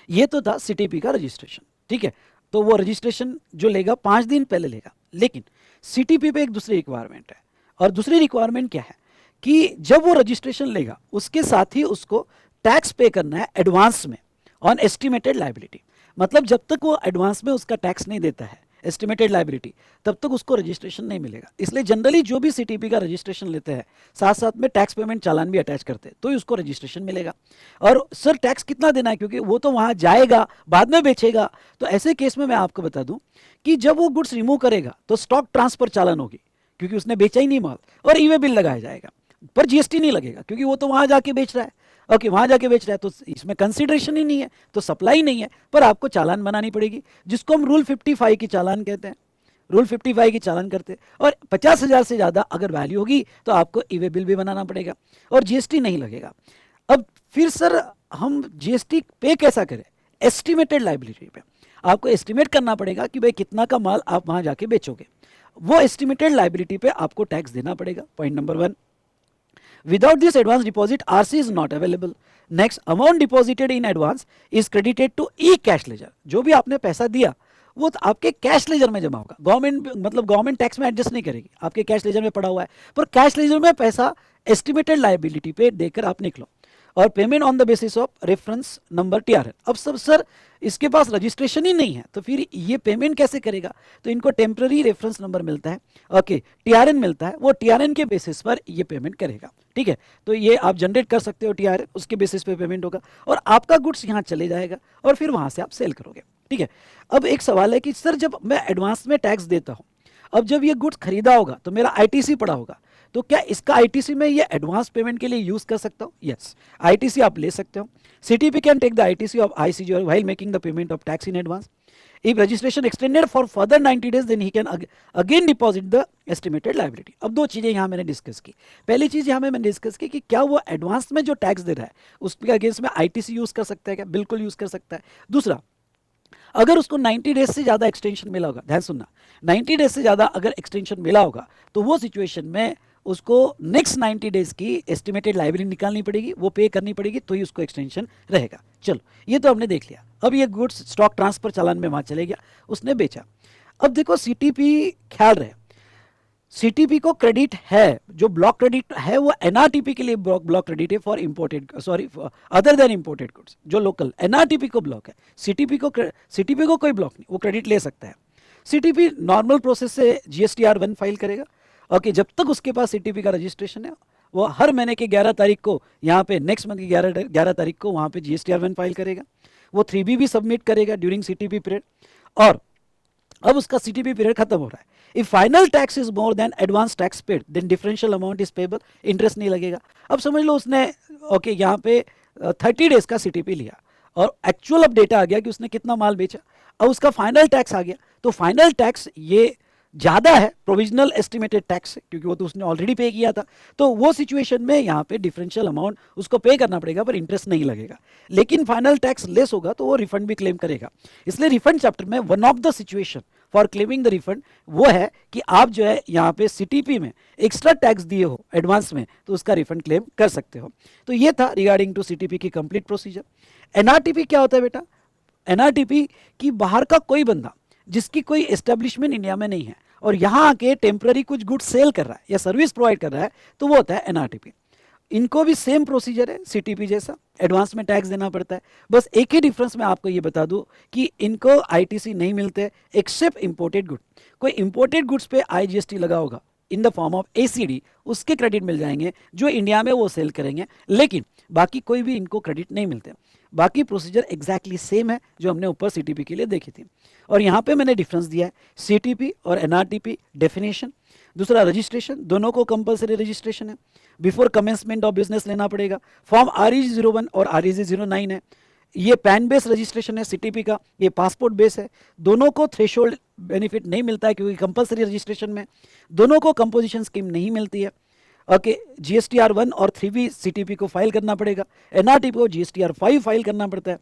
ये तो था CTP का रजिस्ट्रेशन, ठीक है। तो वो रजिस्ट्रेशन जो लेगा 5 दिन पहले लेगा, लेकिन CTP पे एक दूसरी रिक्वायरमेंट है, और दूसरी रिक्वायरमेंट क्या है कि जब वो रजिस्ट्रेशन लेगा उसके साथ ही उसको टैक्स पे करना है एडवांस में ऑन एस्टिमेटेड लायबिलिटी, मतलब जब तक वो एडवांस में उसका टैक्स नहीं देता है एस्टिमेटेड लायबिलिटी, तब तक उसको रजिस्ट्रेशन नहीं मिलेगा। इसलिए जनरली जो भी CTP का रजिस्ट्रेशन लेते हैं साथ साथ में टैक्स पेमेंट चालान भी अटैच करते हैं, तो ही उसको रजिस्ट्रेशन मिलेगा। और सर टैक्स कितना देना है, क्योंकि वो तो वहां जाएगा बाद में बेचेगा, तो ऐसे केस में मैं आपको बता दूं कि जब वो गुड्स रिमूव करेगा तो स्टॉक ट्रांसफर चालान होगी, क्योंकि उसने बेचा ही नहीं माल, और ई वे बिल लगाया जाएगा, पर GST नहीं लगेगा, क्योंकि वो तो वहां जाके बेच रहा है। ओके, वहां जाके बेच रहा है तो इसमें कंसीडरेशन ही नहीं है, तो सप्लाई नहीं है, पर आपको चालान बनानी पड़ेगी, जिसको हम रूल 55 की चालान कहते हैं। रूल 55 की चालान करते हैं, और 50,000 से ज़्यादा अगर वैल्यू होगी तो आपको ई वे बिल भी बनाना पड़ेगा, और GST नहीं लगेगा। अब फिर सर हम GST पे कैसा करें? एस्टिमेटेड लायबिलिटी पे आपको एस्टिमेट करना पड़ेगा कि भाई कितना का माल आप वहां जाके बेचोगे, वो एस्टिमेटेड लायबिलिटी पे आपको टैक्स देना पड़ेगा। Point number 1, without this advance deposit RC is not available. Next, amount deposited in advance is credited to e cash ledger, जो भी आपने पैसा दिया वो तो आपके कैश लेजर में जमा होगा। गवर्नमेंट मतलब गवर्नमेंट टैक्स में एडजस्ट नहीं करेगी, आपके कैश लेजर में पड़ा हुआ है, पर कैश लेजर में पैसा एस्टिमेटेड लायबिलिटी पे देकर आप निकलो, और payment on the basis of reference number TRN. अब सब सर इसके पास रजिस्ट्रेशन ही नहीं है तो फिर ये पेमेंट कैसे करेगा? तो इनको टेम्पररी रेफरेंस नंबर मिलता है, ओके, टीआरएन मिलता है, वो टीआरएन के बेसिस पर ये पेमेंट करेगा। ठीक है, तो ये आप जनरेट कर सकते हो टीआरएन, उसके बेसिस पे पेमेंट होगा और आपका गुड्स यहाँ चले जाएगा और फिर वहाँ से आप सेल करोगे। ठीक है, अब एक सवाल है कि सर जब मैं एडवांस में टैक्स देता हूँ, अब जब ये गुड्स खरीदा होगा तो मेरा आईटीसी पड़ा होगा, तो क्या इसका आईटीसी में ये एडवांस पेमेंट के लिए यूज कर सकता हूँ? यस, आईटीसी आप ले सकते हो। CTP can take the ITC of ICG while making the payment of tax in advance. If registration extended for further 90 days then he can again deposit the estimated liability. अब दो चीजें यहाँ मैंने discuss की। पहली चीज यहाँ मैंने डिस्कस की कि क्या वो एडवांस में जो टैक्स दे रहा है उसके अगेंस्ट में आईटीसी यूज कर सकता है क्या? बिल्कुल यूज कर सकता है। दूसरा, अगर उसको 90 डेज से ज़्यादा एक्सटेंशन मिला होगा, ध्यान सुनना, 90 डेज से ज़्यादा अगर एक्सटेंशन मिला होगा तो वो सिचुएशन में उसको नेक्स्ट 90 डेज की एस्टिमेटेड लायबिलिटी निकालनी पड़ेगी, वो पे करनी पड़ेगी, तो ही उसको एक्सटेंशन रहेगा। चलो, ये तो हमने देख लिया। अब ये गुड्स स्टॉक ट्रांसफर चालान में वहाँ चले गया, उसने बेचा। अब देखो सीटीपी, ख्याल रहे सीटीपी को क्रेडिट है, जो ब्लॉक क्रेडिट है वो एनआरटीपी के लिए ब्लॉक क्रेडिट है for imported, sorry other than imported goods. जो लोकल एनआरटीपी को ब्लॉक है, सीटीपी को कोई ब्लॉक नहीं, वो क्रेडिट ले सकता है। सीटीपी नॉर्मल प्रोसेस से GSTR-1 फाइल करेगा। ओके, जब तक उसके पास सीटीपी का रजिस्ट्रेशन है वो हर महीने की 11 तारीख को, यहाँ पे नेक्स्ट मंथ की 11 तारीख को वहाँ पे GSTR-1 फाइल करेगा। वो 3B भी सबमिट करेगा ड्यूरिंग सीटीपी पीरियड। और अब उसका सीटीपी पीरियड खत्म हो रहा है। If final tax is more than advance tax paid then differential amount is payable, interest नहीं लगेगा। अब समझ लो उसने ओके यहाँ पे 30 डेज का सीटीपी लिया और एक्चुअल अब डेटा आ गया कि उसने कितना माल बेचा, अब उसका फाइनल टैक्स आ गया, तो फाइनल टैक्स ये ज़्यादा है प्रोविजनल एस्टिमेटेड टैक्स से, क्योंकि वो तो उसने ऑलरेडी पे किया था। तो वो सिचुएशन में यहाँ पे डिफरेंशियल अमाउंट उसको पे करना पड़ेगा, पर इंटरेस्ट नहीं लगेगा। लेकिन फाइनल टैक्स लेस होगा तो वो रिफंड भी क्लेम करेगा। इसलिए रिफंड चैप्टर में one of the situation for claiming the refund वो है कि आप जो है यहाँ पे सीटीपी में एक्स्ट्रा टैक्स दिए हो एडवांस में, तो उसका रिफंड क्लेम कर सकते हो। तो ये था रिगार्डिंग टू सीटीपी की कंप्लीट प्रोसीजर। एनआरटीपी क्या होता है बेटा? एनआरटीपी की बाहर का कोई बंदा जिसकी कोई एस्टेब्लिशमेंट इंडिया में नहीं है और यहाँ आके टेम्पररी कुछ गुड सेल कर रहा है या सर्विस प्रोवाइड कर रहा है, तो वो होता है एनआरटीपी। इनको भी सेम प्रोसीजर है सीटीपी जैसा, एडवांस में टैक्स देना पड़ता है। बस एक ही डिफरेंस मैं आपको ये बता दूं कि इनको आईटीसी नहीं मिलते एक्सेप्ट इंपोर्टेड गुड। कोई इंपोर्टेड गुड्स पे आईजीएसटी लगा होगा in the form of ACD, उसके क्रेडिट मिल जाएंगे जो इंडिया में वो सेल करेंगे, लेकिन बाकी कोई भी इनको क्रेडिट नहीं मिलते। बाकी प्रोसीजर एग्जैक्टली सेम है जो हमने ऊपर सीटीपी के लिए देखी थी। और यहाँ पे मैंने डिफरेंस दिया है सीटीपी और एनआरटीपी डेफिनेशन। दूसरा रजिस्ट्रेशन, दोनों को कंपलसरी रजिस्ट्रेशन है, बिफोर कमेंसमेंट ऑफ बिजनेस लेना पड़ेगा। फॉर्म REG-01 और REG-09 है। ये पैन बेस रजिस्ट्रेशन है सीटीपी का, ये पासपोर्ट बेस है। दोनों को थ्रेशोल्ड बेनिफिट नहीं मिलता है क्योंकि कंपलसरी रजिस्ट्रेशन में दोनों को कंपोजिशन स्कीम नहीं मिलती है। ओके, GSTR-1 और 3B सीटीपी को फाइल करना पड़ेगा, एनआरटीपी को GSTR-5 फाइल करना पड़ता है।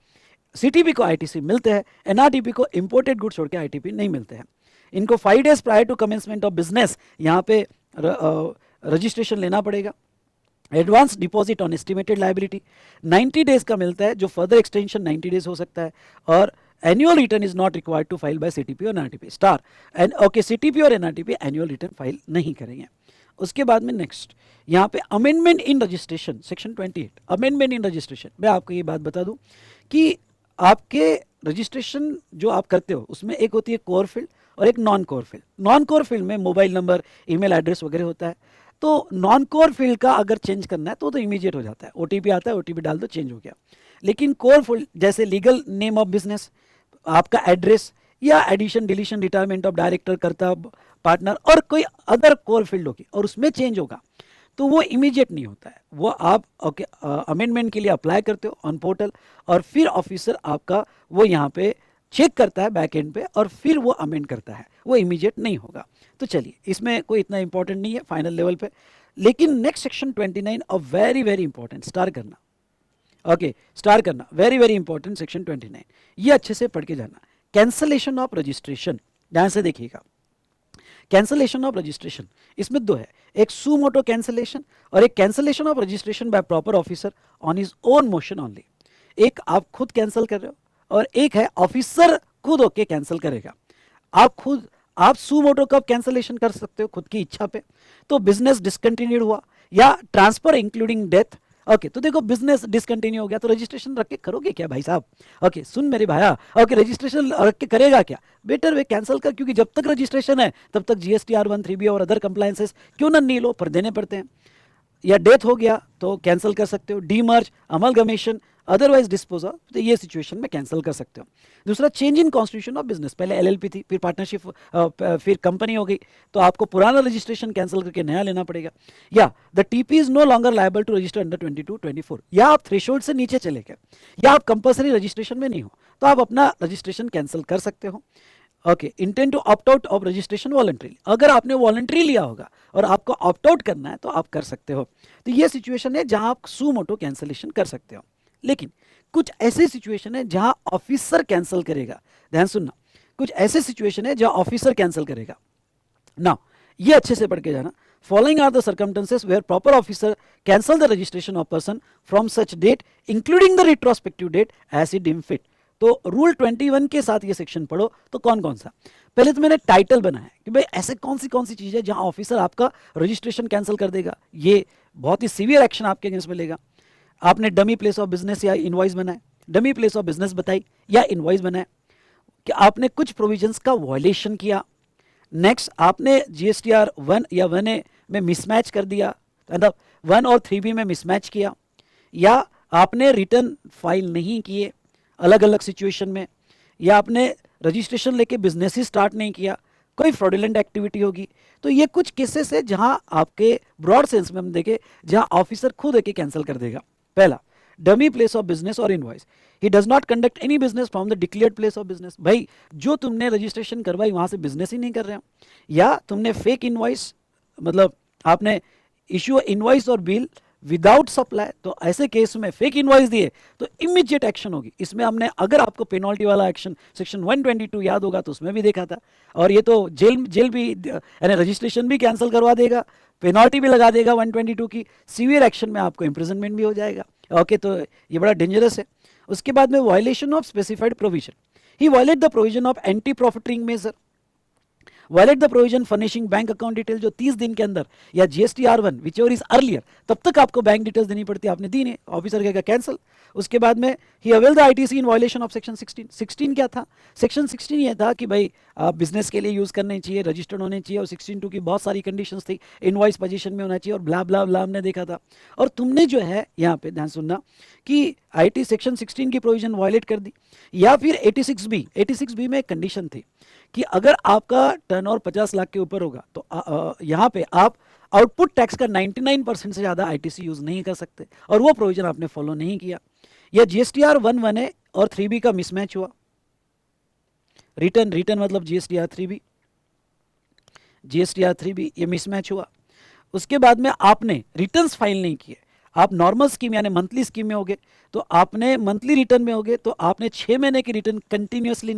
सीटीपी को आईटीसी मिलते हैं, एनआरटीपी को इंपोर्टेड गुड छोड़ के आईटीपी नहीं मिलते हैं। इनको 5 days prior to commencement of business यहाँ पे रजिस्ट्रेशन लेना पड़ेगा। Advance deposit on estimated liability 90 days का मिलता है, जो फर्दर एक्सटेंशन 90 डेज हो सकता है। और annual return is not required to file by CTP और NRTP star and okay, CTP और एनआरटीपी एनुअल रिटर्न फाइल नहीं करेंगे। उसके बाद में नेक्स्ट यहाँ पे amendment in registration section 28, amendment in registration. मैं आपको ये बात बता दूं कि आपके रजिस्ट्रेशन जो आप करते हो उसमें एक होती है कोर फील्ड और एक non core field. Non core field में मोबाइल नंबर, ईमेल एड्रेस वगैरह होता है। तो नॉन कोर फील्ड का अगर चेंज करना है तो इमीडिएट हो जाता है, ओटीपी आता है, ओटीपी डाल दो, चेंज हो गया। लेकिन कोर फील्ड जैसे लीगल नेम ऑफ बिजनेस, आपका एड्रेस या addition deletion retirement of director, karta, partner और कोई अदर कोर फील्ड होगी और उसमें चेंज होगा तो वो इमीडिएट नहीं होता है। वो आप ओके अमेंडमेंट के लिए अप्लाई करते हो ऑन पोर्टल और फिर ऑफिसर आपका वो यहाँ पे चेक करता है बैक एंड पे और फिर वो अमेंड करता है, वो इमीडिएट नहीं होगा। तो चलिए, इसमें कोई इतना इंपॉर्टेंट नहीं है फाइनल लेवल पे। लेकिन नेक्स्ट सेक्शन 29 और वेरी वेरी इंपॉर्टेंट, स्टार करना, ओके स्टार करना, वेरी वेरी इंपॉर्टेंट सेक्शन 29, ये अच्छे से पढ़ के जाना। कैंसलेशन ऑफ रजिस्ट्रेशन, ध्यान से देखिएगा। कैंसलेशन ऑफ रजिस्ट्रेशन इसमें दो है, एक सुमोटो कैंसलेशन और एक cancellation of registration bye proper officer on his own motion only. एक आप खुद कैंसिल कर रहे हो और एक है ऑफिसर खुद होके कैंसिल करेगा। आप सू मोटो कब कैंसलेशन कर सकते हो? खुद की इच्छा पे। तो बिजनेस डिसकंटिन्यूड हुआ या ट्रांसफर इंक्लूडिंग डेथ। ओके, तो देखो बिजनेस डिसकंटिन्यू हो गया तो रजिस्ट्रेशन रख के करोगे क्या भाई साहब? ओके सुन मेरे भाया, ओके रजिस्ट्रेशन रख के करेगा क्या? बेटर वे कैंसिल कर, क्योंकि जब तक रजिस्ट्रेशन है तब तक GSTR 1 3B और अदर कंप्लायंसेस क्यों ना नहीं लो, पर देने पड़ते हैं। या डेथ हो गया तो कैंसिल कर सकते हो, डीमर्ज, अमलगमेशन, अदरवाइज डिस्पोजल, तो ये सिचुएशन में कैंसिल कर सकते हो। दूसरा, change in constitution of business, पहले LLP थी, फिर पार्टनरशिप, फिर कंपनी हो गई, तो आपको पुराना रजिस्ट्रेशन कैंसिल करके नया लेना पड़ेगा। या the TP is no longer liable to register under 22-24, या आप थ्रेशोल्ड से नीचे चले गए, या आप कंपल्सरी रजिस्ट्रेशन में नहीं हो, तो आप अपना रजिस्ट्रेशन कैंसिल कर सकते हो। Okay, intent to opt out of registration voluntary, अगर आपने वॉलंटरी लिया होगा और आपको ऑप्ट आउट करना है तो आप कर सकते हो। तो ये सिचुएशन है जहां आप सू मोटो कैंसलेशन कर सकते हो। लेकिन कुछ ऐसे सिचुएशन है जहां ऑफिसर कैंसिल करेगा, ध्यान सुनना, कुछ ऐसे सिचुएशन है जहां ऑफिसर कैंसिल करेगा ना, ये अच्छे से पढ़ के जाना। Following are the circumstances where proper officer cancel the registration of person from such date including the retrospective date as he deem fit. तो रूल 21 के साथ ये सेक्शन पढ़ो तो कौन कौन सा। पहले तो मैंने टाइटल बनाया कि भाई ऐसे कौन सी चीज है जहां ऑफिसर आपका रजिस्ट्रेशन कैंसिल कर देगा, ये बहुत ही सीवियर एक्शन आपके अगेंस्ट में लेगा। आपने डमी प्लेस ऑफ बिजनेस या इनवॉइस बनाए, डमी प्लेस ऑफ बिजनेस बताई या इनवॉइस बनाए, कि आपने कुछ प्रोविजंस का वायलेशन किया। नेक्स्ट, आपने GSTR 1 या 1A में मिसमैच कर दिया, मतलब 1 और 3B में मिसमैच किया, या आपने रिटर्न फाइल नहीं किए अलग अलग सिचुएशन में, या आपने रजिस्ट्रेशन लेके बिजनेस ही स्टार्ट नहीं किया, कोई फ्रॉडुलेंट एक्टिविटी होगी। तो ये कुछ केसेस है जहां आपके ब्रॉड सेंस में हम देखें जहां ऑफिसर खुद एक कैंसिल कर देगा। पहला, डमी प्लेस ऑफ बिजनेस और invoice, he does not conduct any business from the declared place of business. भाई जो तुमने रजिस्ट्रेशन करवाई वहां से बिजनेस ही नहीं कर रहे हो, या तुमने फेक इनवॉइस, मतलब आपने इश्यू इनवॉइस और बिल विदाउट सप्लाई, तो ऐसे केस में फेक इनवॉइस दिए तो इमीडिएट एक्शन होगी। इसमें हमने, अगर आपको पेनल्टी वाला एक्शन सेक्शन 122 याद होगा तो उसमें भी देखा था, और ये तो जेल भी, यानी रजिस्ट्रेशन भी कैंसिल करवा देगा, पेनल्टी भी लगा देगा 122 की, सीवियर एक्शन में आपको इम्प्रिजनमेंट भी हो जाएगा। ओके, तो ये बड़ा डेंजरस है। उसके बाद में violation of specified provision, he violate the provision of anti profiting measure, violate the provision furnishing bank account detail, जो 30 दिन के अंदर, या GSTR 1 whichever is earlier, तब तक आपको बैंक डिटेल्स देनी पड़ती है, आपने दी नहीं, ऑफिसर कहेगा कैंसिल। उसके बाद में ही avail the ITC in violation of section 16 क्या था? सेक्शन 16 ये था कि भाई आप बिजनेस के लिए यूज करने चाहिए, रजिस्टर्ड होने चाहिए, और 16(2) की बहुत सारी कंडीशंस थी, इनवॉइस पोजीशन में होना चाहिए, और ब्ला ब्ला ब्ला हमने देखा था। और तुमने जो है यहाँ पे ध्यान सुनना कि IT सेक्शन 16 की प्रोविजन वायलेट कर दी। या फिर 86B में एक कंडीशन थी कि अगर आपका टर्नओवर 50 लाख के ऊपर होगा तो यहाँ पे आप आउटपुट टैक्स का 99% से ज़्यादा ITC यूज़ नहीं कर सकते, और वो प्रोविजन आपने फॉलो नहीं किया। या GSTR 1 1A और 3B का मिसमैच हुआ, रिटर्न मतलब GSTR 3B ये मिसमैच हुआ। उसके बाद में आपने रिटर्न्स फाइल नहीं किए, आप नॉर्मल स्कीम यानी मंथली स्कीम में होगे तो आपने मंथली रिटर्न में होगे तो आपने 6 महीने की रिटर्न कंटिन्यूसली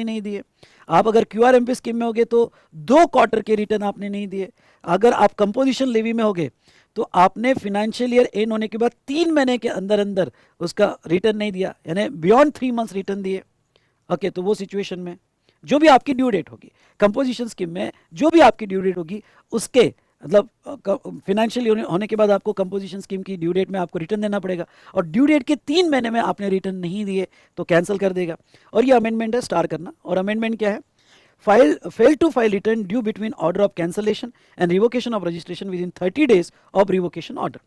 नहीं दिए। आप अगर QRMP स्कीम में होगे तो 2 क्वार्टर के रिटर्न आपने नहीं दिए। अगर आप कंपोजिशन लेवी में होगे तो आपने फाइनेंशियल ईयर एंड होने के बाद 3 महीने के अंदर अंदर उसका रिटर्न नहीं दिया, यानी बियॉन्ड 3 मंथ्स रिटर्न दिए। ओके, तो वो सिचुएशन में जो भी आपकी ड्यू डेट होगी, कंपोजिशन स्कीम में जो भी आपकी ड्यू डेट होगी, उसके मतलब फाइनेंशियल होने के बाद आपको कंपोजिशन स्कीम की ड्यू डेट में आपको रिटर्न देना पड़ेगा, और ड्यू डेट के 3 महीने में आपने रिटर्न नहीं दिए तो कैंसिल कर देगा। और ये अमेंडमेंट है स्टार करना, और अमेंडमेंट क्या है? Fail to file return due between order of cancellation and revocation of registration within 30 days of revocation order.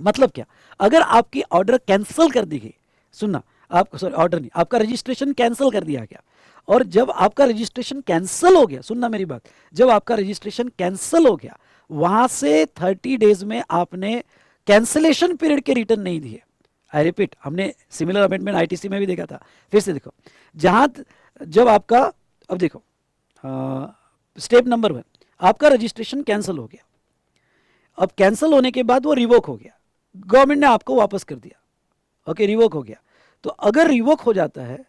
मतलब क्या? अगर आपकी ऑर्डर कैंसिल कर दी गई, सुनना, आप सॉरी ऑर्डर नहीं, आपका रजिस्ट्रेशन कैंसिल कर दिया गया, और जब आपका रजिस्ट्रेशन कैंसिल हो गया, सुनना मेरी बात, जब आपका रजिस्ट्रेशन कैंसिल हो गया वहां से 30 डेज में आपने कैंसिलेशन पीरियड के रिटर्न नहीं दिए। आई रिपीट, हमने सिमिलर अमेंडमेंट ITC में भी देखा था। फिर से देखो, जहां जब आपका, अब देखो स्टेप नंबर 1, आपका रजिस्ट्रेशन कैंसिल हो गया, अब कैंसिल होने के बाद वो रिवोक हो गया, गवर्नमेंट ने आपको वापस कर दिया। ओके, रिवोक हो गया, तो अगर रिवोक हो जाता है,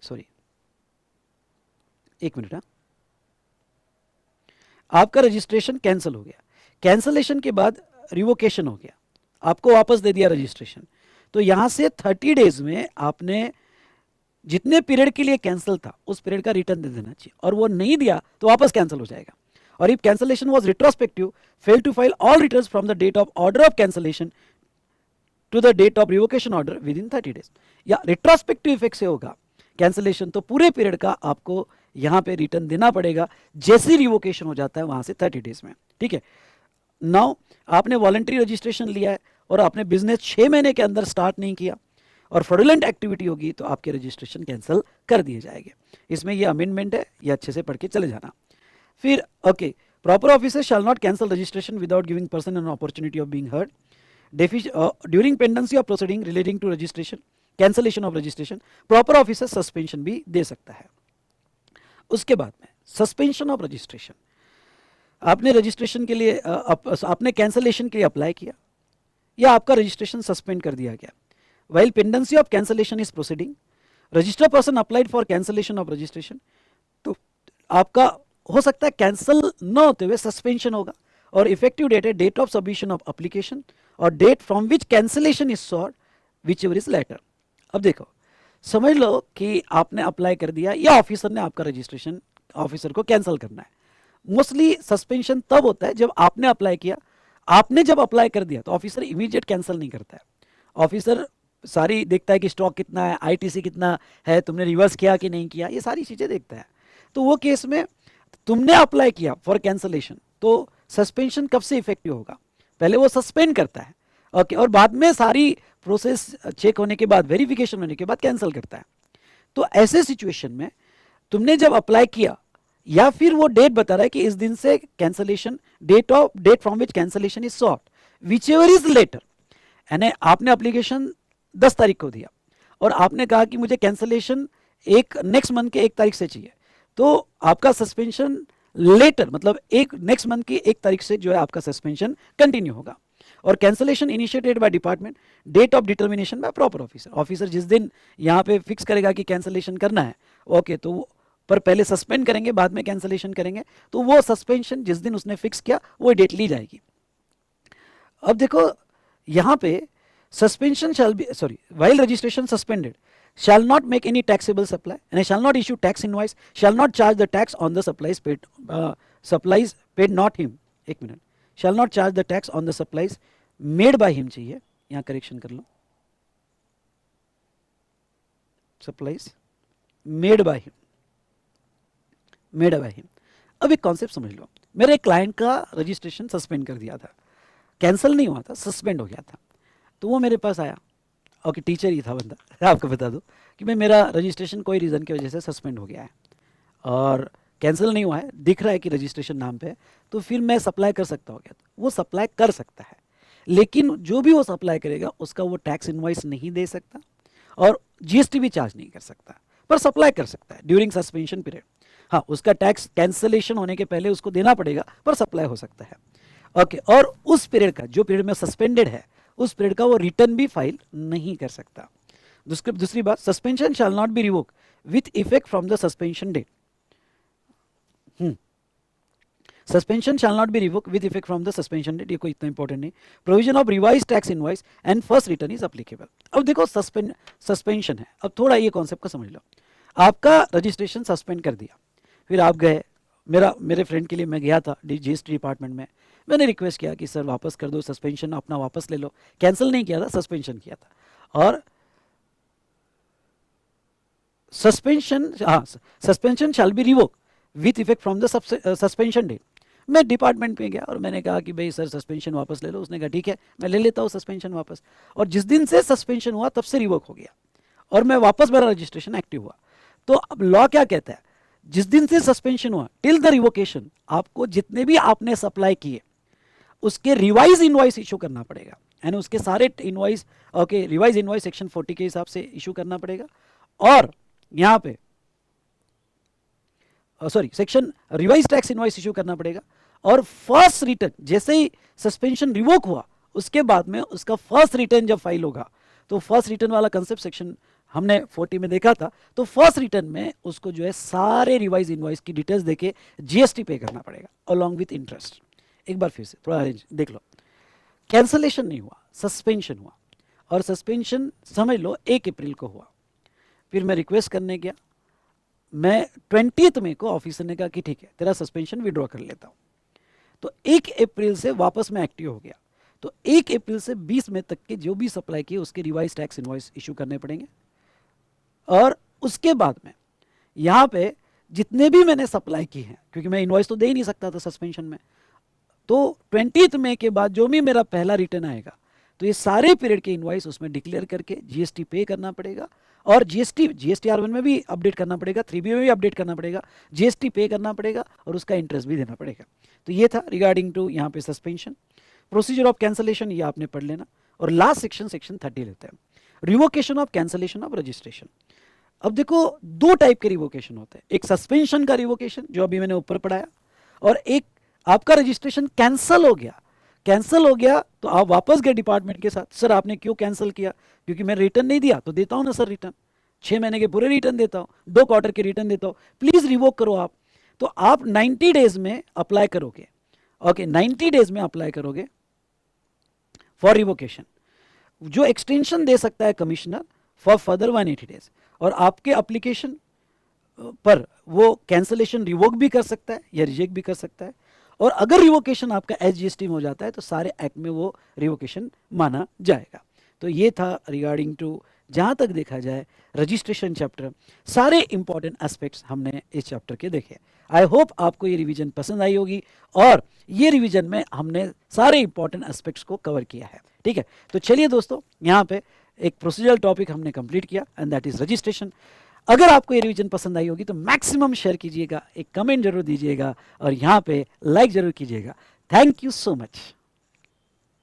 सॉरी एक मिनट, आपका रजिस्ट्रेशन कैंसिल हो गया, कैंसिलेशन के बाद रिवोकेशन हो गया, आपको वापस दे दिया रजिस्ट्रेशन, तो यहां से 30 डेज में आपने जितने पीरियड के लिए कैंसिल था उस पीरियड का रिटर्न दे देना चाहिए, और वो नहीं दिया तो वापस कैंसिल हो जाएगा। और if cancellation was retrospective, fail to file all returns from the date of order of cancellation to the date of revocation order within 30 days. या रिट्रोस्पेक्टिव इफेक्ट से होगा कैंसिलेशन, तो पूरे पीरियड का आपको यहाँ पे रिटर्न देना पड़ेगा जैसे रिवोकेशन हो जाता है वहां से 30 डेज में। ठीक है, नाउ आपने वॉलंटरी रजिस्ट्रेशन लिया है और आपने बिजनेस 6 महीने के अंदर स्टार्ट नहीं किया और फ्रॉडुलेंट एक्टिविटी होगी तो आपके रजिस्ट्रेशन कैंसिल कर दिए जाएंगे। इसमें ये अमेंडमेंट है, ये अच्छे से पढ़ के चले जाना। फिर okay, proper officer shall not cancel registration without giving person an opportunity of being heard during pendency of proceeding relating to registration, cancellation of registration, proper officer suspension भी दे सकता है। उसके बाद में सस्पेंशन ऑफ रजिस्ट्रेशन, आपने registration के लिए आपने कैंसिलेशन के लिए अप्लाई किया या आपका रजिस्ट्रेशन सस्पेंड कर दिया गया, while pendency of cancellation is proceeding, registered person applied for cancellation of registration, तो आपका हो सकता है कैंसिल न होते हुए सस्पेंशन होगा, और इफेक्टिव डेट है date of submission of application और date from which cancellation is sought whichever is later. अब देखो, समझ लो कि आपने अप्लाई कर दिया या ऑफिसर ने आपका रजिस्ट्रेशन, ऑफिसर को कैंसिल करना है। मोस्टली सस्पेंशन तब होता है जब आपने अप्लाई किया, आपने जब अप्लाई कर दिया तो ऑफिसर इमीडिएट कैंसिल नहीं करता है। ऑफिसर सारी देखता है कि स्टॉक कितना है, आईटीसी कितना है, तुमने रिवर्स किया कि नहीं किया, ये सारी चीज़ें देखता है। तो वो केस में तुमने अप्लाई किया फॉर कैंसलेशन तो सस्पेंशन कब से इफेक्टिव होगा, पहले वो सस्पेंड करता है ओके, और बाद में सारी प्रोसेस चेक होने के बाद, वेरिफिकेशन होने के बाद कैंसिल करता है। तो ऐसे सिचुएशन में तुमने जब अप्लाई किया या फिर वो डेट बता रहा है कि इस दिन से cancellation, date from which cancellation is sought whichever is later, यानी आपने एप्लीकेशन 10 तारीख को दिया और आपने कहा कि मुझे कैंसलेशन एक नेक्स्ट मंथ के 1 तारीख से चाहिए, तो आपका सस्पेंशन लेटर मतलब एक नेक्स्ट मंथ की 1 तारीख से जो है आपका सस्पेंशन कंटिन्यू होगा। और cancellation initiated by department, date of determination by proper officer, officer जिस दिन यहाँ पे फिक्स करेगा कि कैंसलेशन करना है ओके, तो पर पहले सस्पेंड करेंगे बाद में कैंसलेशन करेंगे, तो वो सस्पेंशन जिस दिन उसने फिक्स किया वो डेट ली जाएगी। अब देखो यहाँ पे suspension shall be while registration suspended shall not make any taxable supply and shall not issue tax invoice, shall not charge the tax on the supplies paid not him, एक minute, shall not charge the tax on the supplies made by him चाहिए, यहाँ correction कर लो, supplies made by him, made by him। अब एक concept समझ लो, मेरे client का registration suspend कर दिया था, कैंसिल नहीं हुआ था, सस्पेंड हो गया था, तो वो मेरे पास आया ओके, टीचर ही था बंदा, आपको बता दूं कि मैं मेरा रजिस्ट्रेशन कोई रीज़न की वजह से सस्पेंड हो गया है और कैंसिल नहीं हुआ है, दिख रहा है कि रजिस्ट्रेशन नाम पे है, तो फिर मैं सप्लाई कर सकता हूँ क्या? वो सप्लाई कर सकता है, लेकिन जो भी वो सप्लाई करेगा उसका वो टैक्स इनवॉइस नहीं दे सकता और जीएसटी भी चार्ज नहीं कर सकता, पर सप्लाई कर सकता है ड्यूरिंग सस्पेंशन पीरियड। हाँ, उसका टैक्स कैंसिलेशन होने के पहले उसको देना पड़ेगा, पर सप्लाई हो सकता है ओके। और उस पीरियड का, जो पीरियड में सस्पेंडेड है, उस पीरियड का वो रिटर्न भी फाइल नहीं कर सकता। दूसरी बात, suspension shall not be revoke with effect from the suspension date, suspension shall not be revoke with effect from the suspension date, ये कोई इतना इंपॉर्टेंट नहीं। Provision of revise tax invoice and first return is applicable. अब देखो suspension है, अब थोड़ा ये कॉन्सेप्ट का समझ लो, आपका रजिस्ट्रेशन सस्पेंड कर दिया, फिर आप गए, मेरे फ्रेंड के लिए मैं गया था जीएसटी डिपार्टमेंट में, मैंने रिक्वेस्ट किया कि सर वापस कर दो, सस्पेंशन अपना वापस ले लो, कैंसिल नहीं किया था, सस्पेंशन किया था, और suspension shall be revoke with effect from the suspension date. मैं डिपार्टमेंट में गया और मैंने कहा कि भाई सर सस्पेंशन वापस ले लो, उसने कहा ठीक है मैं ले लेता हूँ सस्पेंशन वापस, और जिस दिन से सस्पेंशन हुआ तब से रिवोक हो गया और मैं वापस, मेरा रजिस्ट्रेशन एक्टिव हुआ। तो अब लॉ क्या कहता है, जिस दिन से सस्पेंशन हुआ टिल द रिवोकेशन आपको जितने भी आपने सप्लाई किए उसके रिवाइज इनवॉइस इशू करना पड़ेगा, यानी उसके सारे invoice okay, revise invoice section 40 के हिसाब से इशू करना पड़ेगा, और यहाँ पे section revise tax invoice issue करना पड़ेगा, और फर्स्ट रिटर्न जैसे ही सस्पेंशन रिवोक हुआ उसके बाद में उसका फर्स्ट रिटर्न जब फाइल होगा, तो फर्स्ट रिटर्न वाला कंसेप्ट सेक्शन हमने 40 में देखा था, तो फर्स्ट रिटर्न में उसको जो है सारे रिवाइज इनवॉइस की डिटेल्स देके जीएसटी पे करना पड़ेगा अलॉन्ग विथ इंटरेस्ट। एक बार फिर से थोड़ा अरेंज देख लो, कैंसलेशन नहीं हुआ, सस्पेंशन हुआ, और सस्पेंशन समझ लो 1 अप्रैल को हुआ, फिर मैं रिक्वेस्ट करने गया, मैं 20th मई को ऑफिसर ने कहा कि ठीक है तेरा सस्पेंशन विड्रॉ कर लेता हूँ। तो 1 अप्रैल से वापस मैं एक्टिव हो गया। तो 1 अप्रैल से 20 मई तक के जो भी सप्लाई किए उसके रिवाइज टैक्स इनवॉइस इशू करने पड़ेंगे। और उसके बाद में यहाँ पे जितने भी मैंने सप्लाई की हैं, क्योंकि मैं इनवॉइस तो दे ही नहीं सकता था सस्पेंशन में, तो 20th मई के बाद जो भी मेरा पहला रिटर्न आएगा तो ये सारे पीरियड के इनवॉइस उसमें डिक्लेयर करके जीएसटी पे करना पड़ेगा। और जीएसटी R1 में भी अपडेट करना पड़ेगा, 3B में भी अपडेट करना पड़ेगा, जीएसटी पे करना पड़ेगा और उसका इंटरेस्ट भी देना पड़ेगा। तो ये था रिगार्डिंग टू यहाँ पे सस्पेंशन। प्रोसीजर ऑफ कैंसलेशन ये आपने पढ़ लेना। और लास्ट सेक्शन 30 लेते हैं, revocation of cancellation of registration. अब देखो दो टाइप के रिवोकेशन होते हैं, एक सस्पेंशन का रिवोकेशन जो अभी मैंने ऊपर पढ़ाया, और एक आपका रजिस्ट्रेशन कैंसिल हो गया। कैंसिल हो गया तो आप वापस गए डिपार्टमेंट के साथ, सर आपने क्यों कैंसिल किया? क्योंकि मैं रिटर्न नहीं दिया। तो देता हूं ना सर रिटर्न, 6 महीने के पूरे रिटर्न देता हूं, 2 क्वार्टर के रिटर्न देता हूं, प्लीज रिवोक करो आप। तो आप 90 डेज में अप्लाई करोगे। ओके, 90 डेज में अप्लाई करोगे फॉर रिवोकेशन। जो एक्सटेंशन दे सकता है कमिश्नर फॉर फर्दर 180 डेज, और आपके एप्लीकेशन पर वो कैंसलेशन रिवोक भी कर सकता है या रिजेक्ट भी कर सकता है। और अगर रिवोकेशन आपका SGST में हो जाता है तो सारे एक्ट में वो रिवोकेशन माना जाएगा। तो ये था रिगार्डिंग टू, जहाँ तक देखा जाए रजिस्ट्रेशन चैप्टर, सारे इंपॉर्टेंट एस्पेक्ट्स हमने इस चैप्टर के देखे। आई होप आपको ये रिवीजन पसंद आई होगी, और ये रिवीजन में हमने सारे इंपॉर्टेंट एस्पेक्ट्स को कवर किया है। ठीक है, तो चलिए दोस्तों, यहाँ पे एक प्रोसीजरल टॉपिक हमने कंप्लीट किया एंड दैट इज रजिस्ट्रेशन। अगर आपको ये रिवीजन पसंद आई होगी तो मैक्सिमम शेयर कीजिएगा, एक कमेंट जरूर दीजिएगा और यहाँ पे लाइक जरूर कीजिएगा। Thank you so much.